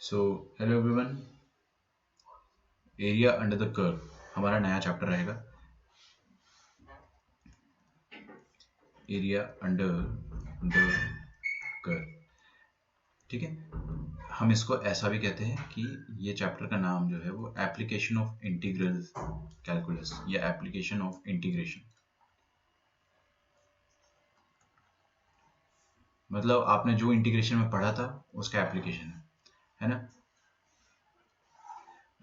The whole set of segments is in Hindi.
So hello everyone, area under the curve हमारा नया चैप्टर रहेगा। एरिया अंडर द कर्व, ठीक है। हम इसको ऐसा भी कहते हैं कि ये चैप्टर का नाम जो है वो एप्लीकेशन ऑफ इंटीग्रल कैलकुलस या एप्लीकेशन ऑफ इंटीग्रेशन। मतलब आपने जो इंटीग्रेशन में पढ़ा था उसका एप्लीकेशन है ना।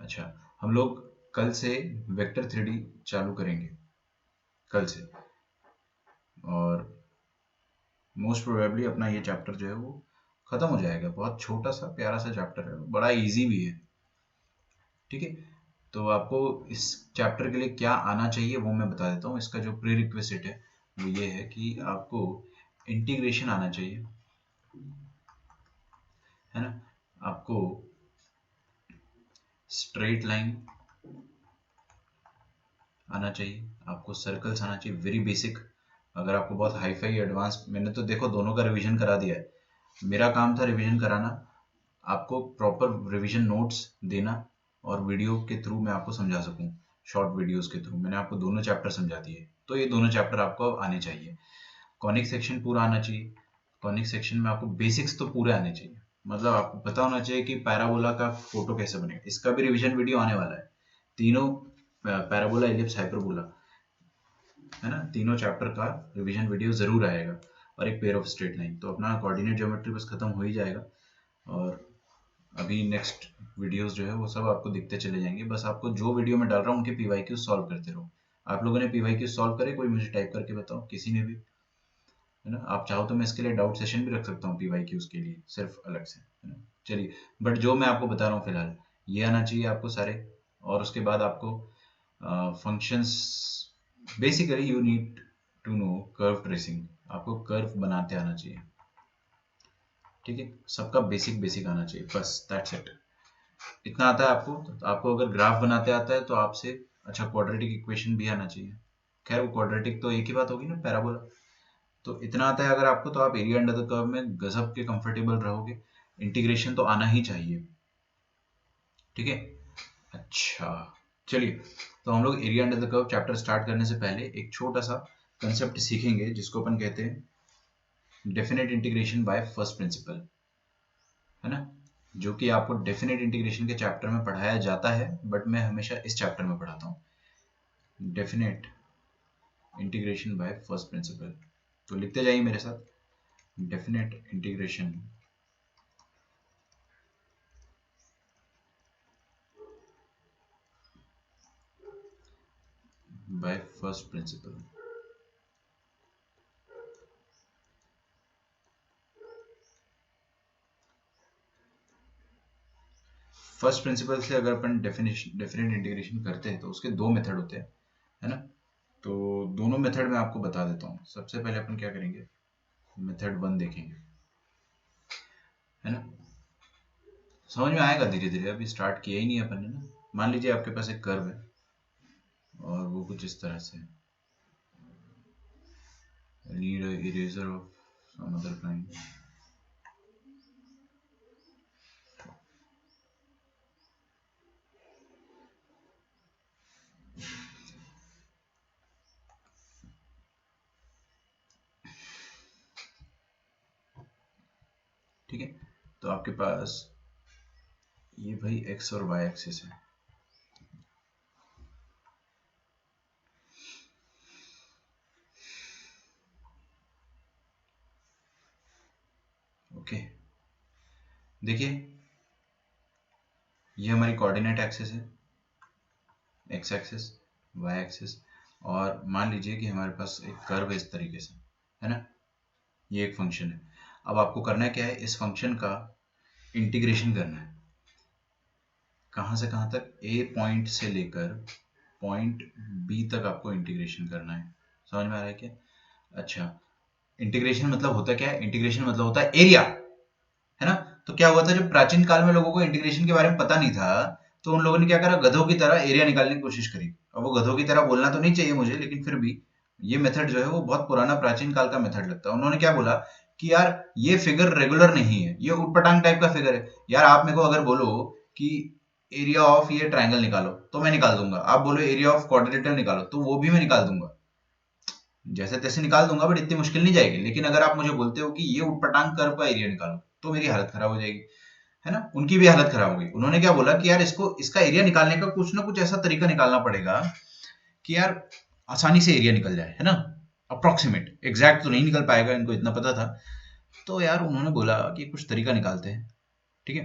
अच्छा, हम लोग कल से वेक्टर 3D चालू करेंगे, कल से। और मोस्ट प्रोबेबली अपना ये चैप्टर जो है वो खत्म हो जाएगा। बहुत छोटा सा प्यारा सा चैप्टर है, बड़ा इजी भी है, ठीक है। तो आपको इस चैप्टर के लिए क्या आना चाहिए वो मैं बता देता हूँ। इसका जो प्री रिक्विजिट है वो ये है कि आपको इंटीग्रेशन आना चाहिए, है ना। आपको स्ट्रेट लाइन आना चाहिए, आपको सर्कल्स आना चाहिए, वेरी बेसिक। अगर आपको बहुत हाई फाई एडवांस, मैंने तो देखो दोनों का रिवीजन करा दिया है। मेरा काम था रिवीजन कराना, आपको प्रॉपर रिवीजन नोट्स देना और वीडियो के थ्रू मैं आपको समझा सकूं। शॉर्ट वीडियोस के थ्रू मैंने आपको दोनों चैप्टर समझा दिए, तो ये दोनों चैप्टर आपको अब आने चाहिए। कॉनिक सेक्शन पूरा आना चाहिए। कॉनिक सेक्शन में आपको बेसिक्स तो पूरे आने चाहिए, मतलब आपको पता होना चाहिए कि पैराबोला का फोटो कैसे बनेगा। इसका भी रिवीजन वीडियो आने वाला है। तीनों पैराबोला, इलिप्स, हाइपरबोला, है ना, तीनों चैप्टर का रिवीजन वीडियो जरूर आएगा। और एक पेयर ऑफ स्ट्रेट लाइन, तो अपना कोऑर्डिनेट ज्योमेट्री बस खत्म हो ही जाएगा। और अभी नेक्स्ट वीडियोस जो है वो सब आपको दिखते चले जाएंगे। बस आपको जो वीडियो में डाल रहा हूँ उनके पीवाईक्यू सॉल्व करते रहो। आप लोगों ने पीवाईक्यू सॉल्व करे? कोई मुझे टाइप करके बताओ, किसी ने भी, है ना। आप चाहो तो मैं इसके लिए डाउट सेशन भी रख सकता हूँ पीवाईक्यूज के लिए, सिर्फ अलग से, है ना। चलिए, बट जो मैं आपको बता रहा हूँ फिलहाल, ये आना चाहिए आपको सारे। और उसके बाद आपको functions, basically you need to know curve tracing. आपको कर्व बनाते आना चाहिए, ठीक है। सबका बेसिक बेसिक आना चाहिए, बस दैट्स इट। इतना आता है आपको। तो आपको अगर ग्राफ बनाते आता है तो आपसे अच्छा क्वाड्रेटिक इक्वेशन भी आना चाहिए। खैर वो क्वाड्रेटिक तो एक ही बात होगी ना, पैराबोला। तो इतना आता है अगर आपको, तो आप एरिया अंडर द कर्व में गजब के कंफर्टेबल रहोगे। इंटीग्रेशन तो आना ही चाहिए, ठीक है। अच्छा, चलिए, तो हम लोग area under the curve chapter start करने से पहले एक छोटा सा कंसेप्ट सीखेंगे जिसको अपन कहते हैं definite integration by first principal, है ना। जो कि आपको डेफिनेट इंटीग्रेशन के चैप्टर में पढ़ाया जाता है, बट मैं हमेशा इस चैप्टर में पढ़ाता हूँ, definite integration by first principle. तो लिखते जाइए मेरे साथ, definite integration by first principle. First principal से अगर अपन डेफिनेट इंटीग्रेशन करते हैं तो उसके दो मेथड होते हैं, है ना। तो दोनों मेथड मैं आपको बता देता हूँ। सबसे पहले अपन क्या करेंगे, मेथड 1 देखेंगे, है ना। समझ में आएगा धीरे धीरे, अभी स्टार्ट किया ही नहीं अपन ने ना। मान लीजिए आपके पास एक कर्व है और वो कुछ इस तरह से, need eraser of some other kind. ठीक है, तो आपके पास ये भाई एक्स और वाई एक्सिस है, ओके। देखिए, ये हमारी कोऑर्डिनेट एक्सिस है, एक्स एक्सिस, वाई एक्सिस। और मान लीजिए कि हमारे पास एक कर्व है इस तरीके से, है ना। ये एक फंक्शन है। अब आपको करना क्या है, इस फंक्शन का इंटीग्रेशन करना है। कहाँ से कहाँ तक, ए पॉइंट से लेकर पॉइंट बी तक आपको इंटीग्रेशन करना है। समझ में आ रहा है क्या? अच्छा, इंटीग्रेशन मतलब होता क्या है, इंटीग्रेशन मतलब होता है एरिया, है ना। तो क्या हुआ था, जब प्राचीन काल में लोगों को इंटीग्रेशन के बारे में पता नहीं था, तो उन लोगों ने क्या करा, गधों की तरह एरिया निकालने की कोशिश करी। अब वो गधों की तरह बोलना तो नहीं चाहिए मुझे, लेकिन फिर भी ये मेथड जो है वो बहुत पुराना प्राचीन काल का मेथड लगता है। उन्होंने क्या बोला कि यार ये फिगर रेगुलर नहीं है, ये उटपटांग टाइप का फिगर है। यार आप मेरे को अगर बोलो कि एरिया ऑफ ये ट्राइंगल निकालो तो मैं निकाल दूंगा, आप बोलो एरिया ऑफ क्वाड्रिलेटरल निकालो तो वो भी मैं निकाल दूंगा, जैसे तैसे निकाल दूंगा, बट इतनी मुश्किल नहीं जाएगी। लेकिन अगर आप मुझे बोलते हो कि ये उटपटांग कर्व का एरिया निकालो तो मेरी हालत खराब हो जाएगी, है ना। उनकी भी हालत खराब हो गई। उन्होंने क्या बोला कि यार इसको, इसका एरिया निकालने का कुछ ना कुछ ऐसा तरीका निकालना पड़ेगा कि यार आसानी से एरिया निकल जाए, है ना, अप्रोक्सीमेट, एग्जैक्ट तो नहीं निकल पाएगा, इनको इतना पता था। तो यार उन्होंने बोला कि कुछ तरीका निकालते हैं, ठीक है।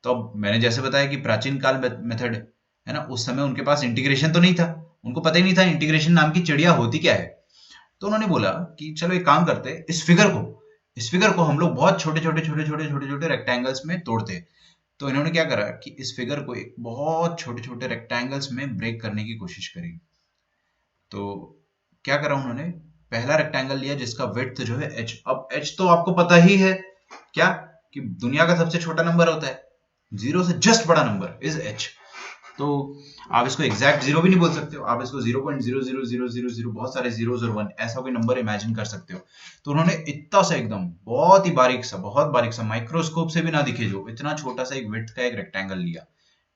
तो अब मैंने जैसे बताया कि प्राचीन काल मेथड है ना, उस समय उनके पास इंटीग्रेशन तो नहीं था, उनको पता ही नहीं था इंटीग्रेशन नाम की चिड़िया होती क्या है। तो उन्होंने बोला कि चलो एक काम करते हैं, इस फिगर को हम लोग बहुत छोटे छोटे छोटे छोटे छोटे छोटे रेक्टेंगल्स में तोड़ते हैं। तो इन्होंने क्या करा कि इस फिगर को एक बहुत छोटे छोटे रेक्टेंगल्स में ब्रेक करने की कोशिश करी। तो क्या करा उन्होंने, पहला रेक्टेंगल लिया जिसका विड्थ जो है h। अब h तो आपको पता ही है क्या, कि दुनिया का सबसे छोटा नंबर होता है, जीरो से जस्ट बड़ा नंबर इज h। तो आप इसको एग्जैक्ट जीरो भी नहीं बोल सकते हो, आप इसको 0.00000 बहुत सारे जीरोस और वन ऐसा कोई नंबर इमेजिन कर सकते हो। तो उन्होंने इतना सा एकदम बहुत ही बारीक सा, बहुत बारीक सा, माइक्रोस्कोप से भी ना दिखे जो इतना छोटा सा एक विड्थ का एक रेक्टेंगल लिया,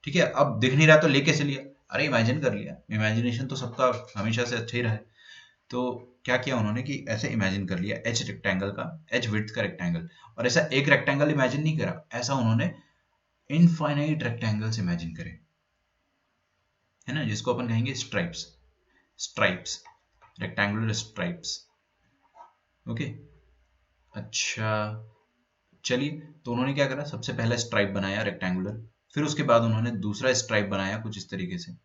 ठीक है। अब दिख नहीं रहा तो ले कैसे लिया, अरे इमेजिन कर लिया, इमेजिनेशन तो सबका हमेशा से अच्छा ही रहा है। तो क्या किया उन्होंने कि ऐसे इमेजिन कर लिया एच रेक्टेंगल का, एच विड्थ का रेक्टेंगल, और ऐसा एक रेक्टेंगल इमेजिन नहीं करा, ऐसा उन्होंने इनफाइनाइट रेक्टेंगल्स इमेजिन करे, है ना, जिसको अपन कहेंगे stripes, stripes, rectangular stripes. Okay, अच्छा, चलिए। तो उन्होंने क्या करा, सबसे पहला स्ट्राइप बनाया रेक्टेंगुलर, फिर उसके बाद उन्होंने दूसरा स्ट्राइप बनाया कुछ इस तरीके से,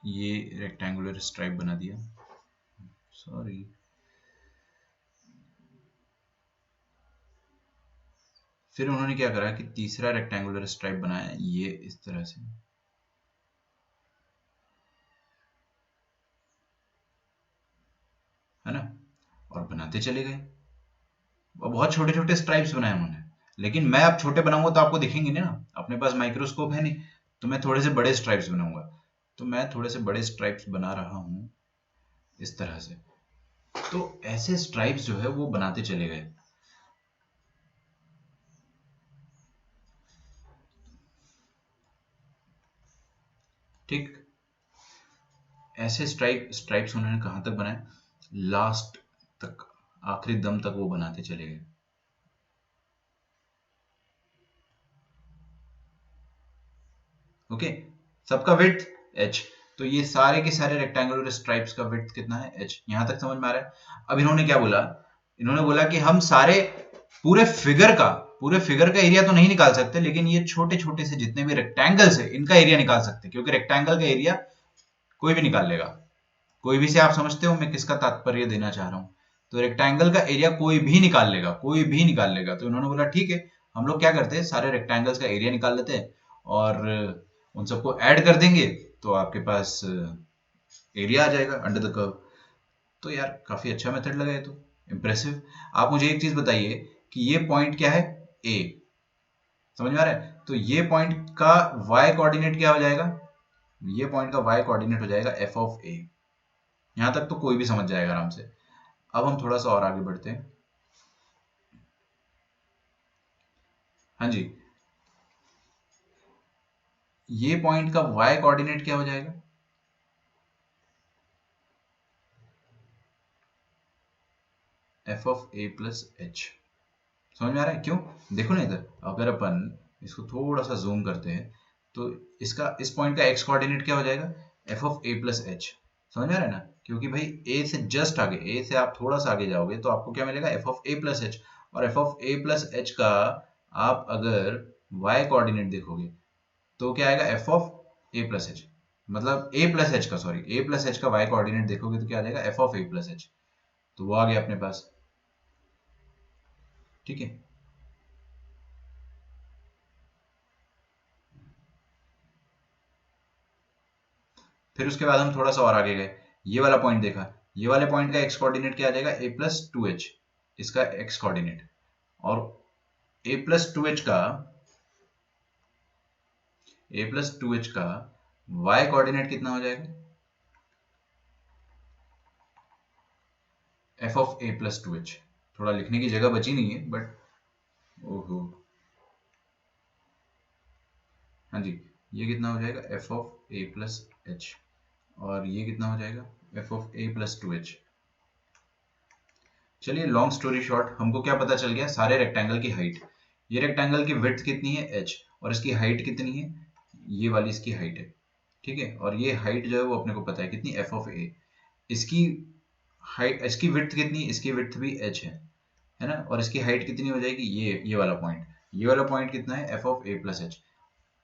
ये रेक्टेंगुलर स्ट्राइप बना दिया, सॉरी। फिर उन्होंने क्या करा कि तीसरा रेक्टेंगुलर स्ट्राइप बनाया ये इस तरह से, है ना, और बनाते चले गए। बहुत छोटे छोटे स्ट्राइप्स बनाए उन्होंने, लेकिन मैं अब छोटे बनाऊंगा तो आपको दिखेंगे नहीं ना, अपने पास माइक्रोस्कोप है नहीं, तो मैं थोड़े से बड़े स्ट्राइप्स बनाऊंगा। तो मैं थोड़े से बड़े स्ट्राइप्स बना रहा हूं इस तरह से। तो ऐसे स्ट्राइप्स जो है वो बनाते चले गए, ठीक। ऐसे स्ट्राइप्स उन्होंने कहां तक बनाए, लास्ट तक, आखिरी दम तक वो बनाते चले गए। ओके, सबका विड्थ h, तो ये सारे के सारे रेक्टेंगुलर स्ट्राइप्स का विड्थ कितना है h, यहां तक समझ में आ रहा है। अब इन्होंने क्या बोला, इन्होंने बोला कि हम सारे पूरे फिगर का पूरे फिगर का एरिया तो नहीं निकाल सकते, लेकिन ये छोटे छोटे से जितने भी रेक्टेंगल्स है इनका एरिया निकाल सकते हैं, क्योंकि रेक्टेंगल का एरिया कोई भी निकाल लेगा। कोई भी से आप समझते हो मैं किसका तात्पर्य देना चाह रहा हूं। तो रेक्टेंगल का एरिया कोई भी निकाल लेगा, कोई भी निकाल लेगा। तो इन्होंने बोला ठीक है, हम लोग क्या करते हैं, सारे रेक्टेंगल्स का एरिया निकाल लेते हैं और उन सबको ऐड कर देंगे, तो आपके पास एरिया आ जाएगा अंडर द कर्व। तो यार काफी अच्छा मेथड लगा, ये तो इम्प्रेसिव। आप मुझे एक चीज बताइए कि ये पॉइंट क्या है, ए, समझ में आ रहा है। तो ये पॉइंट का y कोऑर्डिनेट क्या हो जाएगा, ये पॉइंट का y कोऑर्डिनेट हो जाएगा f ऑफ a। यहां तक तो कोई भी समझ जाएगा आराम से। अब हम थोड़ा सा और आगे बढ़ते हैं। हाँ जी, ये पॉइंट का y कोऑर्डिनेट क्या हो जाएगा, f of a plus h। समझ में आ रहा है क्यों, देखो ना इधर, अगर अपन इसको थोड़ा सा जूम करते हैं तो इसका, इस पॉइंट का x कोऑर्डिनेट क्या हो जाएगा, f of a plus h। समझ में आ रहा है ना, क्योंकि भाई a से जस्ट आगे, a से आप थोड़ा सा आगे जाओगे तो आपको क्या मिलेगा, f of a plus h। और f of a plus h का आप अगर y कोऑर्डिनेट देखोगे तो क्या आएगा, f of a plus h, मतलब a प्लस h का, सॉरी, a प्लस h का y कोऑर्डिनेट देखोगे तो क्या आ जाएगा, f of a plus h। तो वो आ गया अपने पास, ठीक है। फिर उसके बाद हम थोड़ा सा और आगे गए, ये वाला पॉइंट देखा, ये वाले पॉइंट का x कोऑर्डिनेट क्या आ जाएगा, a प्लस टू एच, इसका x कोऑर्डिनेट। और a प्लस टू एच का a प्लस टू एच का y कोऑर्डिनेट कितना हो जाएगा, f of a plus two H. थोड़ा लिखने की जगह बची नहीं है बट ओहो, हाँ जी, ये कितना हो जाएगा f of A plus H, और ये कितना हो जाएगा f of A plus two H. चलिए लॉन्ग स्टोरी शॉर्ट, हमको क्या पता चल गया, सारे रेक्टेंगल की हाइट, ये रेक्टेंगल की विड्थ कितनी है h, और इसकी हाइट कितनी है, ये वाली इसकी हाइट है, ठीक है, और ये हाइट जो है वो अपने को पता है कितनी एफ ऑफ ए, इसकी हाइट, इसकी विड्थ कितनी, इसकी विड्थ भी h है ना, और इसकी हाइट कितनी हो जाएगी, ये वाला पॉइंट, ये वाला पॉइंट कितना है F of A plus H.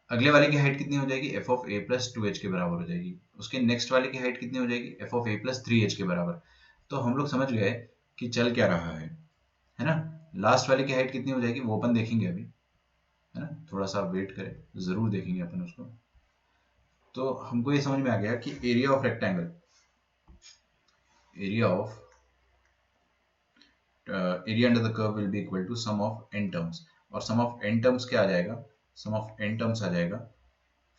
अगले वाले की हाइट कितनी हो जाएगी F of A plus two H के बराबर हो जाएगी, उसके नेक्स्ट वाले की हाइट कितनी हो जाएगी F of A plus three H के बराबर। तो हम लोग समझ गए कि चल क्या रहा है ना। लास्ट वाले की हाइट कितनी हो जाएगी वो अपन देखेंगे अभी, है ना, थोड़ा सा वेट करें, जरूर देखेंगे अपन उसको। तो हमको ये समझ में आ गया कि area of rectangle, area of area under the curve will be equal to sum of n terms, और सम ऑफ एन टर्म्स क्या आ जाएगा, सम ऑफ एन टर्म्स आ जाएगा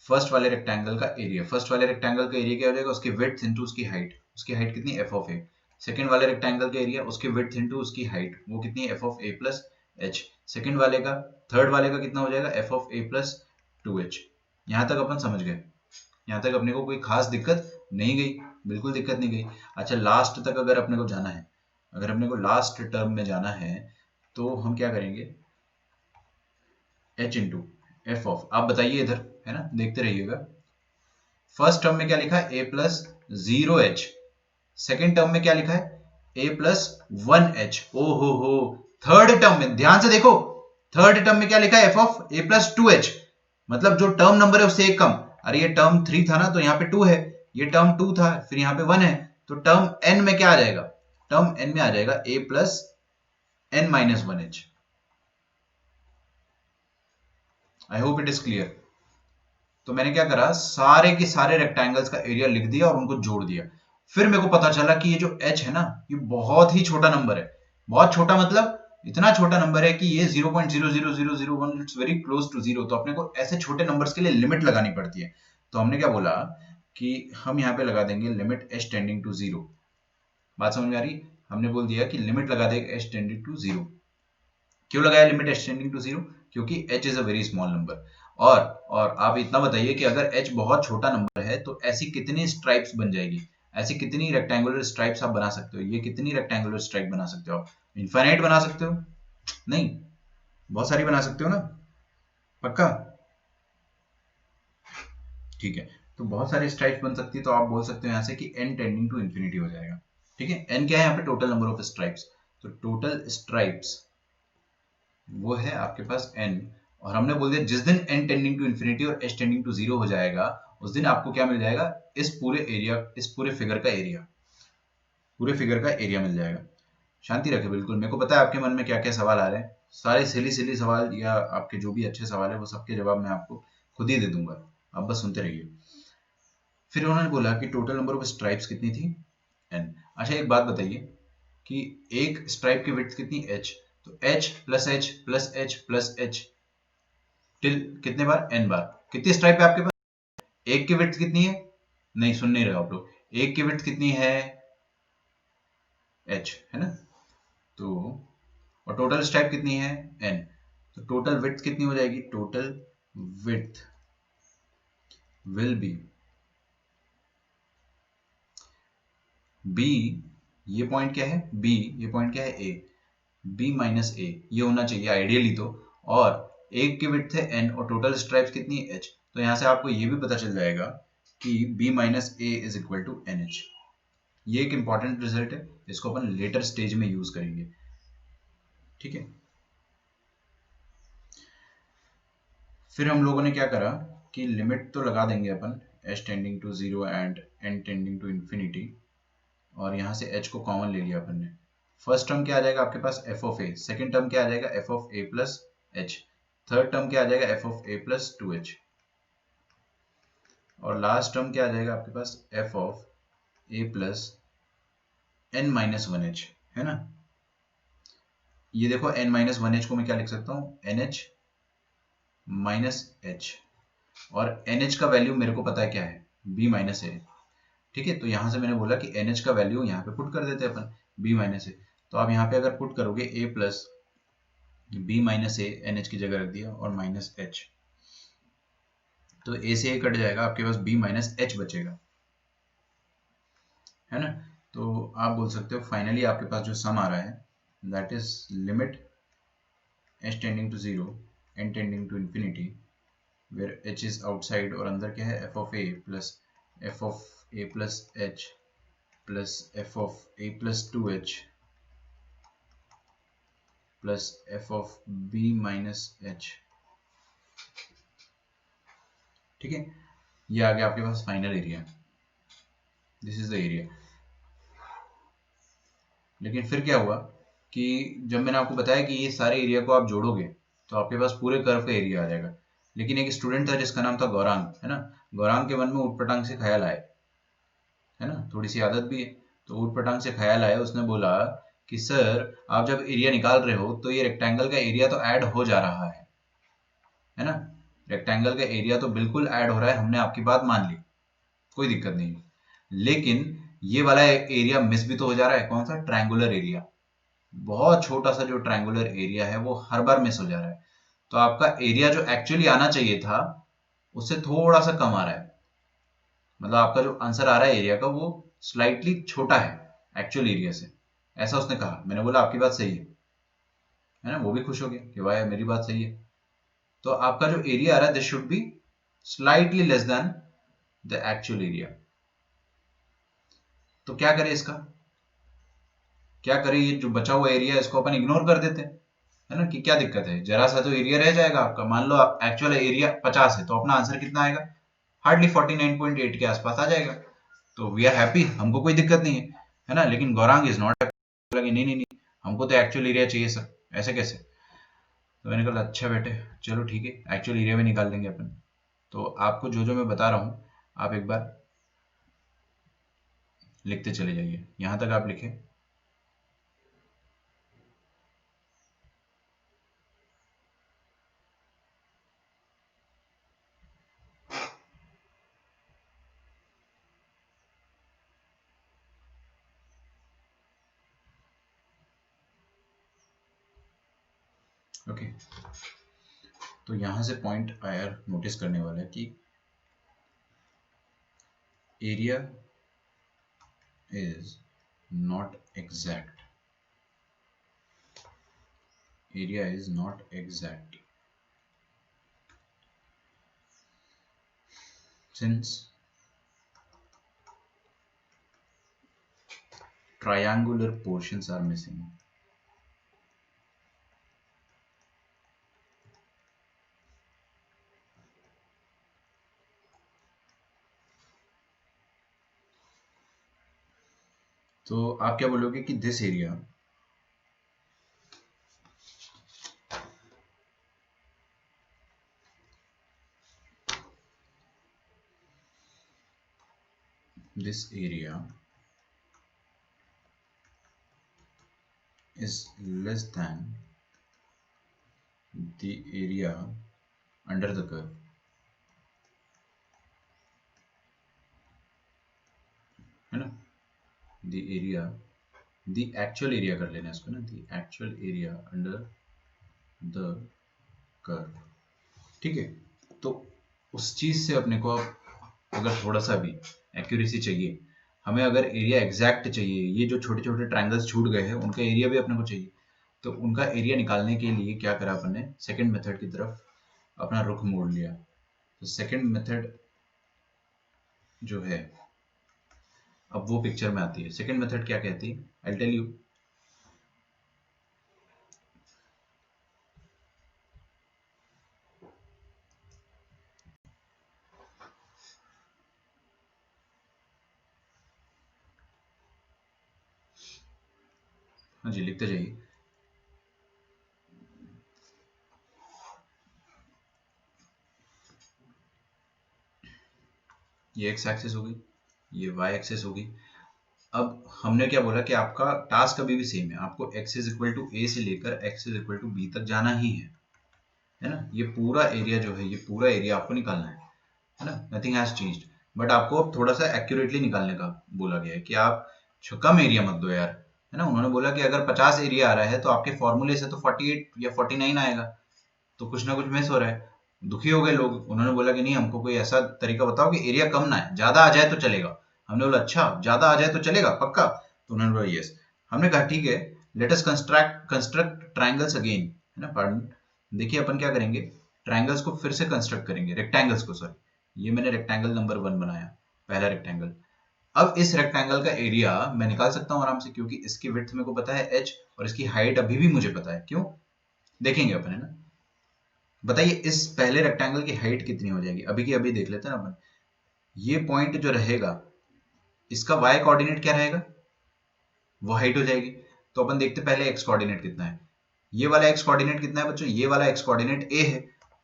फर्स्ट वाले रेक्टेंगल का एरिया, फर्स्ट वाले रेक्टेंगल का एरिया क्या हो जाएगा, उसकी विड्थ इनटू उसकी हाइट कितनी एफ ऑफ ए, सेकंड वाले रेक्टेंगल का एरिया उसकी विड्थ इनटू उसकी हाइट, वो कितनी f of A plus H, second वाले का, थर्ड वाले का कितना हो जाएगा f of A plus two H. यहाँ तक अपन समझ गए, यहाँ तक अपने को कोई खास दिक्कत नहीं गई, बिल्कुल दिक्कत नहीं गई। अच्छा लास्ट तक अगर अपने को जाना है, अगर अपने को लास्ट टर्म में जाना है तो हम क्या करेंगे, h इंटू एफ ऑफ, आप बताइए इधर, है ना, देखते रहिएगा। फर्स्ट टर्म में क्या लिखा है a plus zero H, second term में क्या लिखा है a प्लस वन एच, ओ हो, थर्ड टर्म में ध्यान से देखो, थर्ड टर्म में क्या लिखा है f of a plus two H, मतलब जो टर्म नंबर है उससे एक कम, अरे ये टर्म थ्री था ना तो यहाँ पे टू है, ये टर्म टू था फिर यहाँ पे वन है, तो टर्म n में क्या आ जाएगा, टर्म n में आ जाएगा a plus n minus one h. I hope it is clear. तो मैंने क्या करा, सारे के सारे रेक्टेंगल्स का एरिया लिख दिया और उनको जोड़ दिया, फिर मेरे को पता चला कि ये जो h है ना ये बहुत ही छोटा नंबर है, बहुत छोटा मतलब इतना छोटा नंबर है कि ये 0.00001, it's very close to zero, तो अपने को ऐसे छोटे नंबर्स के लिए लिमिट लगानी पड़ती है। तो हमने क्या बोला कि हम यहाँ पे लगा देंगे limit h tending to zero, बात समझ में आ रही, हमने बोल दिया कि लिमिट लगा देंगे h टेंडिंग टू जीरो। क्यों लगाया limit h tending to zero, क्योंकि h is a very small number. और आप इतना बताइए कि अगर h बहुत छोटा नंबर है तो ऐसी कितनी स्ट्राइप्स बन जाएगी, ऐसी कितनी रेक्टेंगुलर स्ट्राइप्स आप बना सकते हो, ये कितनी रेक्टेंगुलर स्ट्राइप बना सकते हो आप, इनफाइनाइट बना सकते हो, नहीं बहुत सारी बना सकते हो ना, पक्का, ठीक है, तो बहुत सारी स्ट्राइप्स बन सकती है, तो आप बोल सकते हो यहाँ से कि n टेंडिंग टू इन्फिनिटी हो जाएगा, ठीक है, n क्या है यहाँ पे टोटल नंबर ऑफ स्ट्राइप्स, तो टोटल स्ट्राइप्स वो है आपके पास n, और हमने बोल दिया जिस दिन n टेंडिंग टू इन्फिनिटी और h टेंडिंग टू जीरो हो जाएगा उस दिन आपको क्या मिल जाएगा, इस पूरे एरिया, इस पूरे फिगर का एरिया, पूरे फिगर का एरिया मिल जाएगा। शांति रखे बिल्कुल, मेरे को पता है आपके मन में क्या क्या सवाल आ रहे हैं, सारे सिली सिली सवाल या आपके जो भी अच्छे सवाल है वो सबके जवाब मैं आपको खुद ही दे दूंगा, आप बस सुनते रहिए। फिर उन्होंने बोला कि टोटल नंबर ऑफ स्ट्राइप्स कितनी थी n। अच्छा एक बात बताइए कि एक स्ट्राइप की विड्थ कितनी h, तो h plus h plus h plus h till कितने बार, n बार, कितनी स्ट्राइप है आपके पास, एक की विड्थ कितनी है, नहीं सुन नहीं रहे आप लोग, एक की विड्थ कितनी है h, है ना, तो और टोटल स्ट्राइप कितनी है n, तो टोटल विड्थ कितनी हो जाएगी, total width will be b, ये पॉइंट क्या है b, ये पॉइंट क्या है a, b माइनस a ये होना चाहिए आइडियली तो, और एक की विड्थ है n और टोटल स्ट्राइप्स कितनी है h, तो यहां से आपको ये भी पता चल जाएगा कि b minus a is equal to nh। ये एक इंपॉर्टेंट रिजल्ट है, इसको अपन लेटर स्टेज में यूज करेंगे, ठीक है। फिर हम लोगों ने क्या करा कि लिमिट तो लगा देंगे अपन h tending to zero and n tending to infinity, और यहाँ से h को कॉमन ले लिया अपन ने। फर्स्ट टर्म क्या आ जाएगा आपके पास f of a, second term क्या आ जाएगा f of a plus h, third term क्या आ जाएगा f of a plus two H, और लास्ट टर्म क्या आ जाएगा आपके पास f of a plus n minus one H, है ना। ये देखो n माइनस वन एच को मैं क्या लिख सकता हूँ, nh माइनस h, और nh का वैल्यू मेरे को पता है क्या है, b माइनस a, ठीक है, तो यहां से मैंने बोला कि nh का वैल्यू यहाँ पे पुट कर देते हैं अपन b माइनस a, तो आप यहाँ पे अगर पुट करोगे a plus b minus a, NH की जगह रख दिया, और माइनस एच, तो a से a कट जाएगा, आपके पास b माइनस एच बचेगा, है ना। तो आप बोल सकते हो फाइनली आपके पास जो सम आ रहा है that is limit h tending to 0 n tending to infinity where h is outside, और अंदर क्या है f of a plus h plus f of a plus 2h plus f of b minus h। ठीक है, ये आ गया आपके पास final area, this is the area. लेकिन फिर क्या हुआ कि जब मैंने आपको बताया कि ये सारे एरिया को आप जोड़ोगे तो आपके पास पूरे कर्व का एरिया आ जाएगा। लेकिन एक स्टूडेंट था जिसका नाम था गौरांग, है ना। गौरांग के मन में ऊटपटांग से ख्याल आए, है ना, थोड़ी सी आदत भी है, तो ऊटपटांग से ख्याल आया, उसने बोला कि सर आप जब एरिया निकाल रहे हो तो ये रेक्टेंगल का एरिया तो ऐड हो जा रहा है ना, रेक्टेंगल का एरिया तो बिल्कुल ऐड हो रहा है, हमने आपकी बात मान ली, कोई दिक्कत नहीं, लेकिन ये वाला एरिया मिस भी तो हो जा रहा है। कौन सा? ट्रायंगुलर एरिया, बहुत छोटा सा जो ट्रायंगुलर एरिया है वो हर बार मिस हो जा रहा है। तो आपका एरिया जो एक्चुअली आना चाहिए था उससे थोड़ा सा कम आ रहा है, मतलब आपका जो आंसर आ रहा है एरिया का वो स्लाइटली छोटा है एक्चुअल एरिया से, ऐसा उसने कहा। मैंने बोला आपकी बात सही है ना, वो भी खुश हो गया कि भाई मेरी बात सही है। तो आपका जो एरिया आ रहा है this should be slightly less than the actual area. तो क्या करें इसका, क्या करें, ये जो बचा हुआ एरिया है इसको अपन इग्नोर कर देते हैं, है ना, कि क्या दिक्कत है, जरा सा तो एरिया रह जाएगा आपका। मान लो एक्चुअल एरिया 50 है तो अपना आंसर कितना आएगा, हार्डली 49.8 के आसपास आ जाएगा। तो वी आर हैप्पी, हमको कोई दिक्कत नहीं है ना। लेकिन गौरांग इज नॉट हैप्पी, नहीं नहीं नहीं, हमको तो एक्चुअल एरिया चाहिए सर, ऐसे कैसे। तो मैंने कहा अच्छा बेटे चलो ठीक है, एक्चुअल एरिया में निकाल देंगे अपन। तो आपको जो जो मैं बता रहा हूँ आप एक बार लिखते चले जाइए, यहां तक आप लिखे। ओके, तो यहां से पॉइंट आया नोटिस करने वाला है कि area is not exact, area is not exact since triangular portions are missing। तो आप क्या बोलोगे कि this area is less than the area under the curve, है ना। the area, the actual area कर लेना इसको ना, the actual area under the curve, ठीक है। तो उस चीज से अपने को अगर थोड़ा सा भी एक्यूरेसी चाहिए, हमें अगर एरिया एग्जैक्ट चाहिए, ये जो छोटे छोटे ट्रायंगल्स छूट गए हैं उनका एरिया भी अपने को चाहिए, तो उनका एरिया निकालने के लिए क्या करा अपन ने, सेकंड मेथड की तरफ अपना रुख मोड़ लिया। तो सेकंड मेथड जो है अब वो पिक्चर में आती है। सेकंड मेथड क्या कहती है, आई टेल यू। हाँ जी, लिखते जाइए। ये एक्स एक्सिस होगी, ये वाई एक्सिस होगी। अब हमने क्या बोला कि आपका टास्क अभी भी सेम है, आपको x is equal to a से लेकर x is equal to b तक जाना ही है ना। ये पूरा एरिया जो है, ये पूरा एरिया आपको निकालना है ना, नथिंग हैज चेंज्ड। बट आपको अब थोड़ा सा एक्यूरेटली निकालने का बोला गया है कि आप कम एरिया मत दो यार, है ना। उन्होंने बोला कि अगर 50 एरिया आ रहा है तो आपके फॉर्मूले से तो 48 या 49 आएगा, तो कुछ ना कुछ मिस हो रहा है। दुखी हो गए लोग, उन्होंने बोला कि नहीं, हमको कोई ऐसा तरीका बताओ कि एरिया कम ना है, ज्यादा आ जाए तो चलेगा। हमने बोला अच्छा ज्यादा आ जाए तो चलेगा पक्का, तो उन्होंने बोला यस। हमने कहा ठीक है, let us construct triangles again, है ना, पार्डन। देखिए अपन क्या करेंगे, ट्राइंगल्स को फिर से कंस्ट्रक्ट करेंगे, रेक्टेंगल्स को, सॉरी, ये मैंने रेक्टेंगल नंबर 1 बनाया, पहला रेक्टेंगल। अब इस रेक्टेंगल का एरिया मैं निकाल सकता हूं आराम से, क्योंकि इसकी विड्थ मेरे को पता है h, और इसकी हाइट अभी भी मुझे पता है। क्यों, देखेंगे अपन, है ना। बताइए इस पहले रेक्टेंगल की हाइट कितनी हो जाएगी, अभी की अभी देख लेते हैं ना अपन। ये पॉइंट जो रहेगा, इसका y कोऑर्डिनेट क्या रहेगा, वो हाइट हो जाएगी। तो अपन देखते पहले x कोऑर्डिनेट कितना है। ये वाला x कोऑर्डिनेट कितना है बच्चों, ये वाला x कोऑर्डिनेट a है,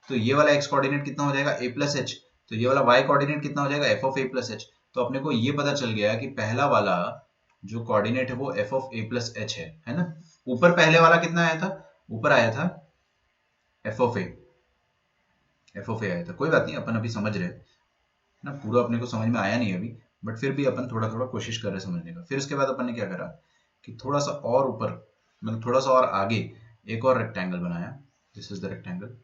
तो ये वाला x कोऑर्डिनेट कितना हो जाएगा, a प्लस h। तो ये वाला y कोऑर्डिनेट कितना हो जाएगा, f of a plus h। तो अपने को ये पता चल गया कि पहला वाला जो कोऑर्डिनेट है वो f of a plus h है ना। ऊपर पहले वाला कितना आया था, ऊपर आया था f ऑफ a, आया था। कोई बात नहीं, अपन अभी समझ रहे हैं ना, पूरा अपने को समझ में आया नहीं अभी, बट फिर भी अपन थोड़ा थोड़ा कोशिश कर रहे हैं समझने का। फिर उसके बाद अपन ने क्या करा कि थोड़ा सा और ऊपर, मतलब थोड़ा सा और आगे एक और रेक्टेंगल बनाया। This is the rectangle.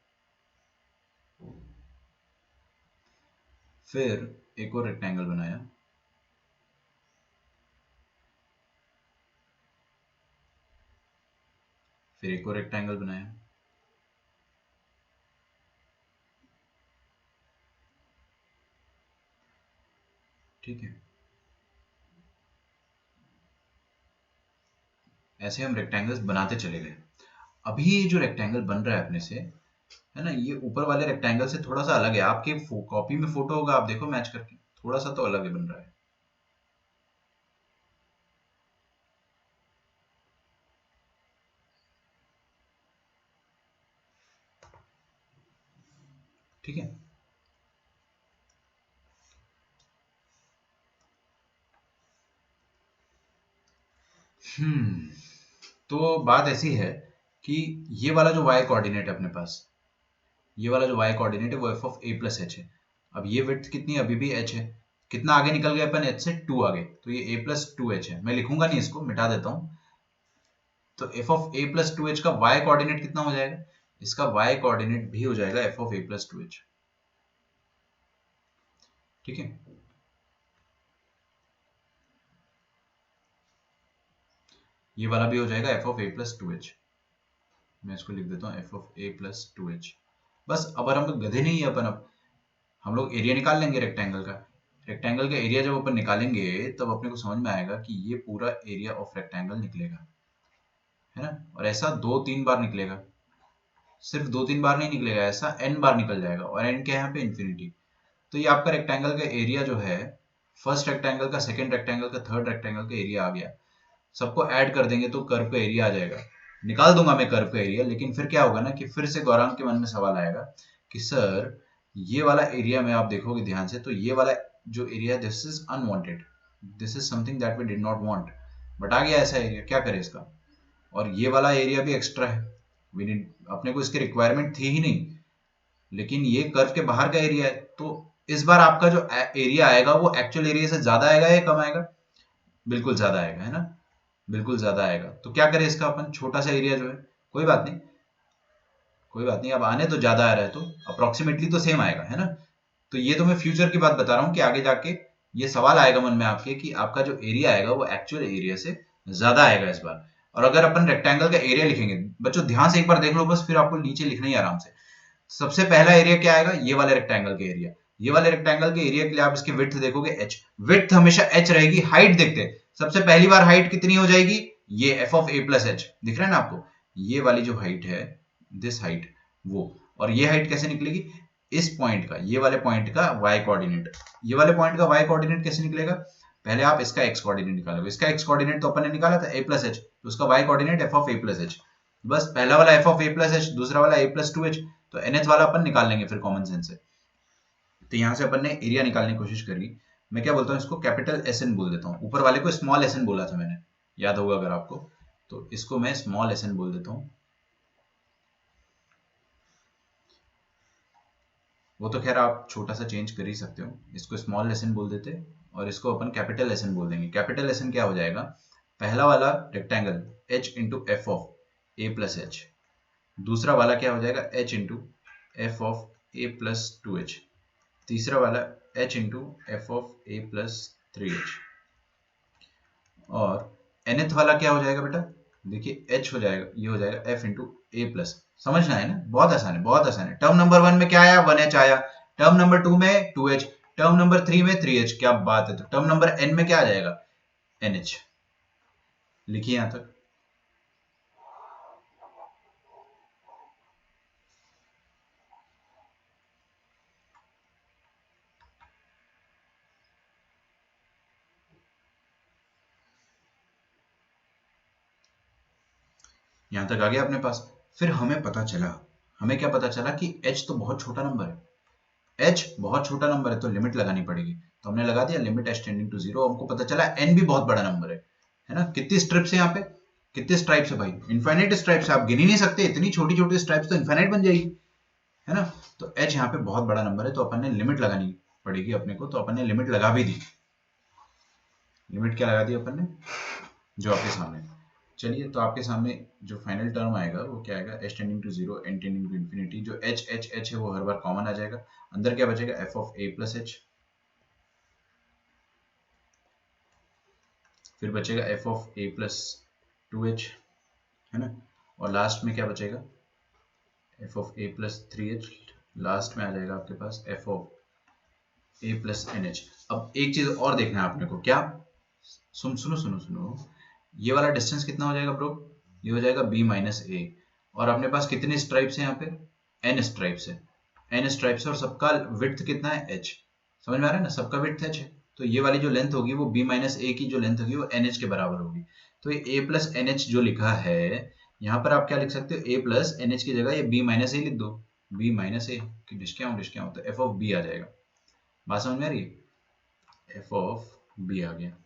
फिर एक और रेक्टेंगल बनाया, फिर एक और रेक्टेंगल बनाया। ठीक है, ऐसे हम रेक्टेंगल्स बनाते चले गए। अभी ये जो रेक्टेंगल बन रहा है अपने से, है ना, ये ऊपर वाले रेक्टेंगल से थोड़ा सा अलग है। आपके कॉपी में फोटो होगा, आप देखो मैच करके, थोड़ा सा तो अलग है बन रहा है। ठीक है, हम्म, तो बात ऐसी है कि ये वाला जो y कोऑर्डिनेट है अपने पास, ये वाला जो y कोऑर्डिनेट है वो f of a plus h है। अब ये विड्थ कितनी है, अभी भी h है। कितना आगे निकल गया अपन, h से 2 आगे, तो ये a प्लस 2h है। मैं लिखूंगा नहीं, इसको मिटा देता हूं। तो f of a plus 2h का y कोऑर्डिनेट कितना हो जाएगा, इसका y कोऑर्डिनेट भी हो जाएगा f of a plus 2h। ठीक है, ये वाला भी हो जाएगा f of a plus 2h। मैं इसको लिख देता हूँ f of a plus 2h। बस, अब हम गधे नहीं है अपन, अब हम लोग एरिया निकाल लेंगे रेक्टेंगल का। रेक्टेंगल का एरिया जब अपन निकालेंगे तब अपने को समझ में आएगा कि ये पूरा एरिया ऑफ रेक्टेंगल निकलेगा, है ना। और ऐसा 2-3 बार निकलेगा, सिर्फ 2-3 बार नहीं निकलेगा, ऐसा n बार निकल जाएगा, और n क्या है यहाँ पे, इन्फिनिटी। तो ये आपका रेक्टेंगल का एरिया जो है, फर्स्ट रेक्टेंगल का, सेकंड रेक्टेंगल का, थर्ड रेक्टेंगल का एरिया आ गया। सबको ऐड कर देंगे तो कर्व का एरिया आ जाएगा। निकाल दूंगा मैं कर्व का एरिया, लेकिन फिर क्या होगा ना कि फिर से गौरांग के मन में सवाल आएगा कि सर ये वाला एरिया में आप देखोगे ध्यान से, तो ये वाला जो area, this is unwanted, this is something that we did not want, but आ गया ऐसा एरिया, क्या करें इसका। और ये वाला एरिया भी एक्स्ट्रा है, वी नीड, अपने को इसकी रिक्वायरमेंट थी ही नहीं, लेकिन ये कर्व के बाहर का एरिया है। तो इस बार आपका जो एरिया आएगा वो एक्चुअल एरिया से ज्यादा आएगा या कम आएगा, बिल्कुल ज्यादा आएगा, है ना, बिल्कुल ज्यादा आएगा। तो क्या करें इसका, अपन छोटा सा एरिया जो है, कोई बात नहीं, कोई बात नहीं, अब आने तो ज्यादा आ रहा है तो अप्रोक्सीमेटली तो सेम आएगा, है ना। तो ये तो मैं फ्यूचर की बात बता रहा हूँ कि आगे जाके ये सवाल आएगा मन में आपके कि आपका जो एरिया आएगा वो एक्चुअल एरिया से ज्यादा आएगा इस बार। और अगर अपन रेक्टेंगल का एरिया लिखेंगे, बच्चों ध्यान से एक बार देख लो बस, फिर आपको नीचे लिखना ही आराम से। सबसे पहला एरिया क्या आएगा, ये वाले रेक्टेंगल के एरिया। ये वाले रेक्टेंगल के एरिया के लिए आप इसकी विड्थ देखोगे h, विड्थ हमेशा h रहेगी। हाइट देखते हैं, सबसे पहली बार हाइट कितनी हो जाएगी, ये f of a plus h, दिख रहा है ना आपको, ये वाली जो हाइट है, दिस हाइट, वो। और ये हाइट कैसे निकलेगी, इस पॉइंट का, ये वाले पॉइंट का y कोऑर्डिनेट, ये वाले पॉइंट का y कोऑर्डिनेट कैसे निकलेगा, पहले आप इसका x कोऑर्डिनेट निकालोगे। इसका x कोऑर्डिनेट तो अपन ने निकाला था a प्लस h, तो उसका y coordinate f of a plus h। बस, पहला वाला f of a plus h, दूसरा वाला a प्लस 2h, तो nth वाला अपन निकाल लेंगे फिर कॉमन सेंस से। तो यहां से अपन ने एरिया निकालने की कोशिश करी। मैं क्या बोलता हूँ, इसको कैपिटल SN बोल देता हूँ, ऊपर वाले को स्मॉल SN बोला था मैंने, याद होगा अगर आपको, तो इसको मैं स्मॉल SN बोल देता हूँ। वो तो खैर आप छोटा सा चेंज कर ही सकते हो, इसको स्मॉल SN बोल देते और इसको अपन कैपिटल SN बोल देंगे। कैपिटल SN क्या हो जाएगा, पहला वाला rectangle h into F of A plus H, दूसरा वाला क्या हो जाएगा h into F of A plus two H, तीसरा वाला h into F of A plus three H, और nth वाला क्या हो जाएगा बेटा, देखिए h हो जाएगा, ये हो जाएगा f इंटू ए प्लस, समझना है ना, बहुत आसान है, बहुत आसान है। टर्म नंबर 1 में क्या आया 1h आया, टर्म नंबर 2 में 2h, टर्म नंबर 3 में 3h, क्या बात है। तो टर्म नंबर n में क्या आ जाएगा nh, लिखिए यहां तक। यहां तक आ गया अपने पास। फिर हमें पता चला, हमें क्या पता चला कि h तो बहुत छोटा नंबर है, h बहुत छोटा नंबर है, तो लिमिट लगानी पड़ेगी। तो हमने लगा दिया लिमिट h टेंडिंग टू 0। हमको पता चला n भी बहुत बड़ा नंबर है ना। कितनी स्ट्रिप्स है यहाँ पे, कितने स्ट्राइप्स है भाई, इनफाइनाइट स्ट्राइप्स है, आप गिन ही नहीं सकते, इतनी छोटी छोटी स्ट्राइप्स तो इनफाइनाइट बन जाएगी, है ना। तो h यहाँ पे बहुत बड़ा नंबर है, तो अपन ने लिमिट लगानी पड़ेगी अपने को। तो अपन ने लिमिट लगा भी दी, लिमिट क्या लगा दी अपन ने, जो आपके सामने। चलिए, तो आपके सामने जो फाइनल टर्म आएगा वो क्या आएगा, h tending to 0 n tending to infinity. जो h h h है वो हर बार कॉमन आ जाएगा, अंदर क्या बचेगा f of a plus h, फिर बचेगा f of a plus 2h, है ना, और लास्ट में क्या बचेगा f of a plus 3h, last में आ जाएगा आपके पास f of a plus nh। अब एक चीज और देखना है आपने को, क्या, सुनो सुनो सुनो, ये वाला डिस्टेंस कितना हो जाएगा ब्रो, ये हो जाएगा b माइनस ए, और अपने पास कितने स्ट्राइप्स हैं यहाँ पे, n स्ट्राइप्स है, n स्ट्राइप्स है, और सबका विड्थ कितना है h, समझ में आ रहा है ना, सबका विड्थ h है। तो ये वाली जो लेंथ होगी वो b माइनस ए की जो लेंथ होगी वो nh के बराबर होगी। तो ये a प्लस nh जो लिखा है यहाँ पर, आप क्या लिख सकते हो, a प्लस nh की जगह ये b माइनस ए लिख दो, b माइनस ए की डिस्काउंट तो f ऑफ b आ जाएगा। बात समझ में आ रही है, f ऑफ b आ गया,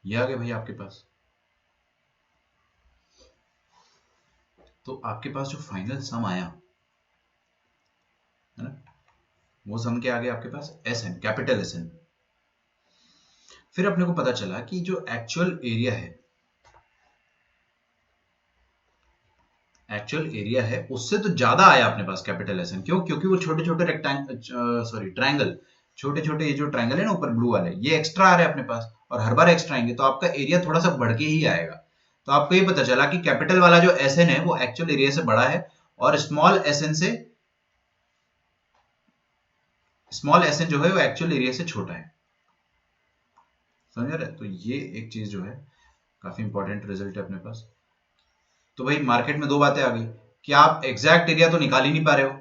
ये आ गया भाई आपके पास। तो आपके पास जो फाइनल सम आया है ना, वो सम क्या आ गया आपके पास, S N, capital S N. फिर अपने को पता चला कि जो एक्चुअल एरिया है, एक्चुअल एरिया है उससे तो ज्यादा आया अपने पास कैपिटल एस एन। क्यों, क्योंकि वो छोटे छोटे ट्रायंगल, छोटे छोटे ये जो ट्रायंगल है ना ऊपर ब्लू वाले, ये एक्स्ट्रा आ रहे हैं अपने पास, और हर बार एक्स्ट्रा आएंगे, तो आपका एरिया थोड़ा सा बढ़ के ही आएगा। तो आपको ये पता चला कि कैपिटल वाला जो एस एन है वो एक्चुअल एरिया से बड़ा है, और स्मॉल एस एन जो है वो एक्चुअल एरिया से छोटा है, समझ रहे। तो ये एक चीज जो है काफी इंपॉर्टेंट रिजल्ट है अपने पास। तो भाई मार्केट में दो बातें आ गई कि आप एग्जैक्ट एरिया तो निकाल ही नहीं पा रहे हो,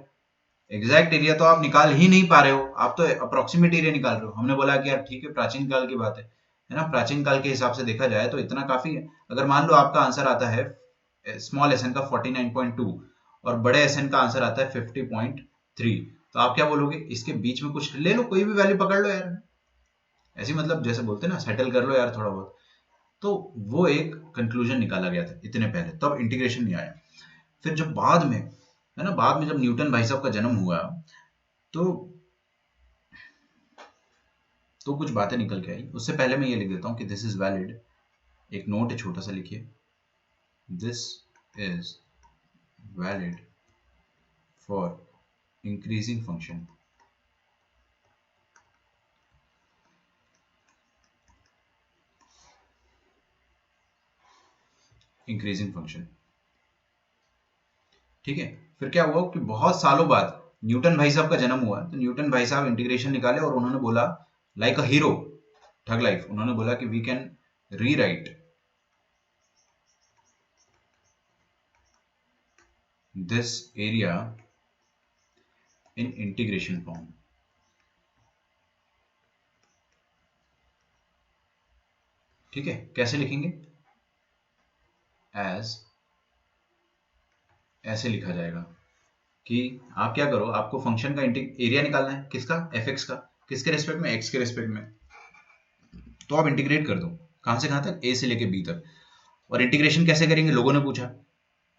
एग्जैक्ट एरिया तो आप निकाल ही नहीं पा रहे हो, आप तो अप्रोक्सीमेट एरिया निकाल रहे हो। हमने बोला कि यार ठीक है, प्राचीन काल की बात है ना, प्राचीन काल के हिसाब से देखा जाए तो इतना काफी है। अगर मान लो आपका आंसर आता है स्मॉल एस एन का 49.2 और बड़े एस एन का आंसर आता है 50.3, तो आप क्या बोलोगे, इसके बीच में कुछ ले लो, कोई भी वैल्यू पकड़ लो यार, ऐसी मतलब जैसे बोलते हैं ना, सेटल कर लो यार थोड़ा बहुत। तो वो एक कंक्लूजन निकाला गया था इतने पहले, तब तो इंटीग्रेशन नहीं आया। फिर जब बाद में, है ना, बाद में जब न्यूटन भाई साहब का जन्म हुआ, तो कुछ बातें निकल के आई। उससे पहले मैं ये लिख देता हूँ कि दिस इज वैलिड, एक नोट है छोटा सा, लिखिए, this is valid for increasing function. Increasing function, ठीक है। फिर क्या हुआ कि बहुत सालों बाद न्यूटन भाई साहब का जन्म हुआ, तो न्यूटन भाई साहब इंटीग्रेशन निकाले और उन्होंने बोला, like a hero, thug life, उन्होंने बोला कि we can rewrite this area in integration form. ठीक है, कैसे लिखेंगे, ऐसे लिखा जाएगा कि आप क्या करो, आपको फंक्शन का एरिया निकालना है, किसका, एफ एक्स का, किसके रेस्पेक्ट में, एक्स के रेस्पेक्ट में। तो आप इंटीग्रेट कर दो, कहां से कहां तक, ए से लेके बी तक। और इंटीग्रेशन कैसे करेंगे, लोगों ने पूछा,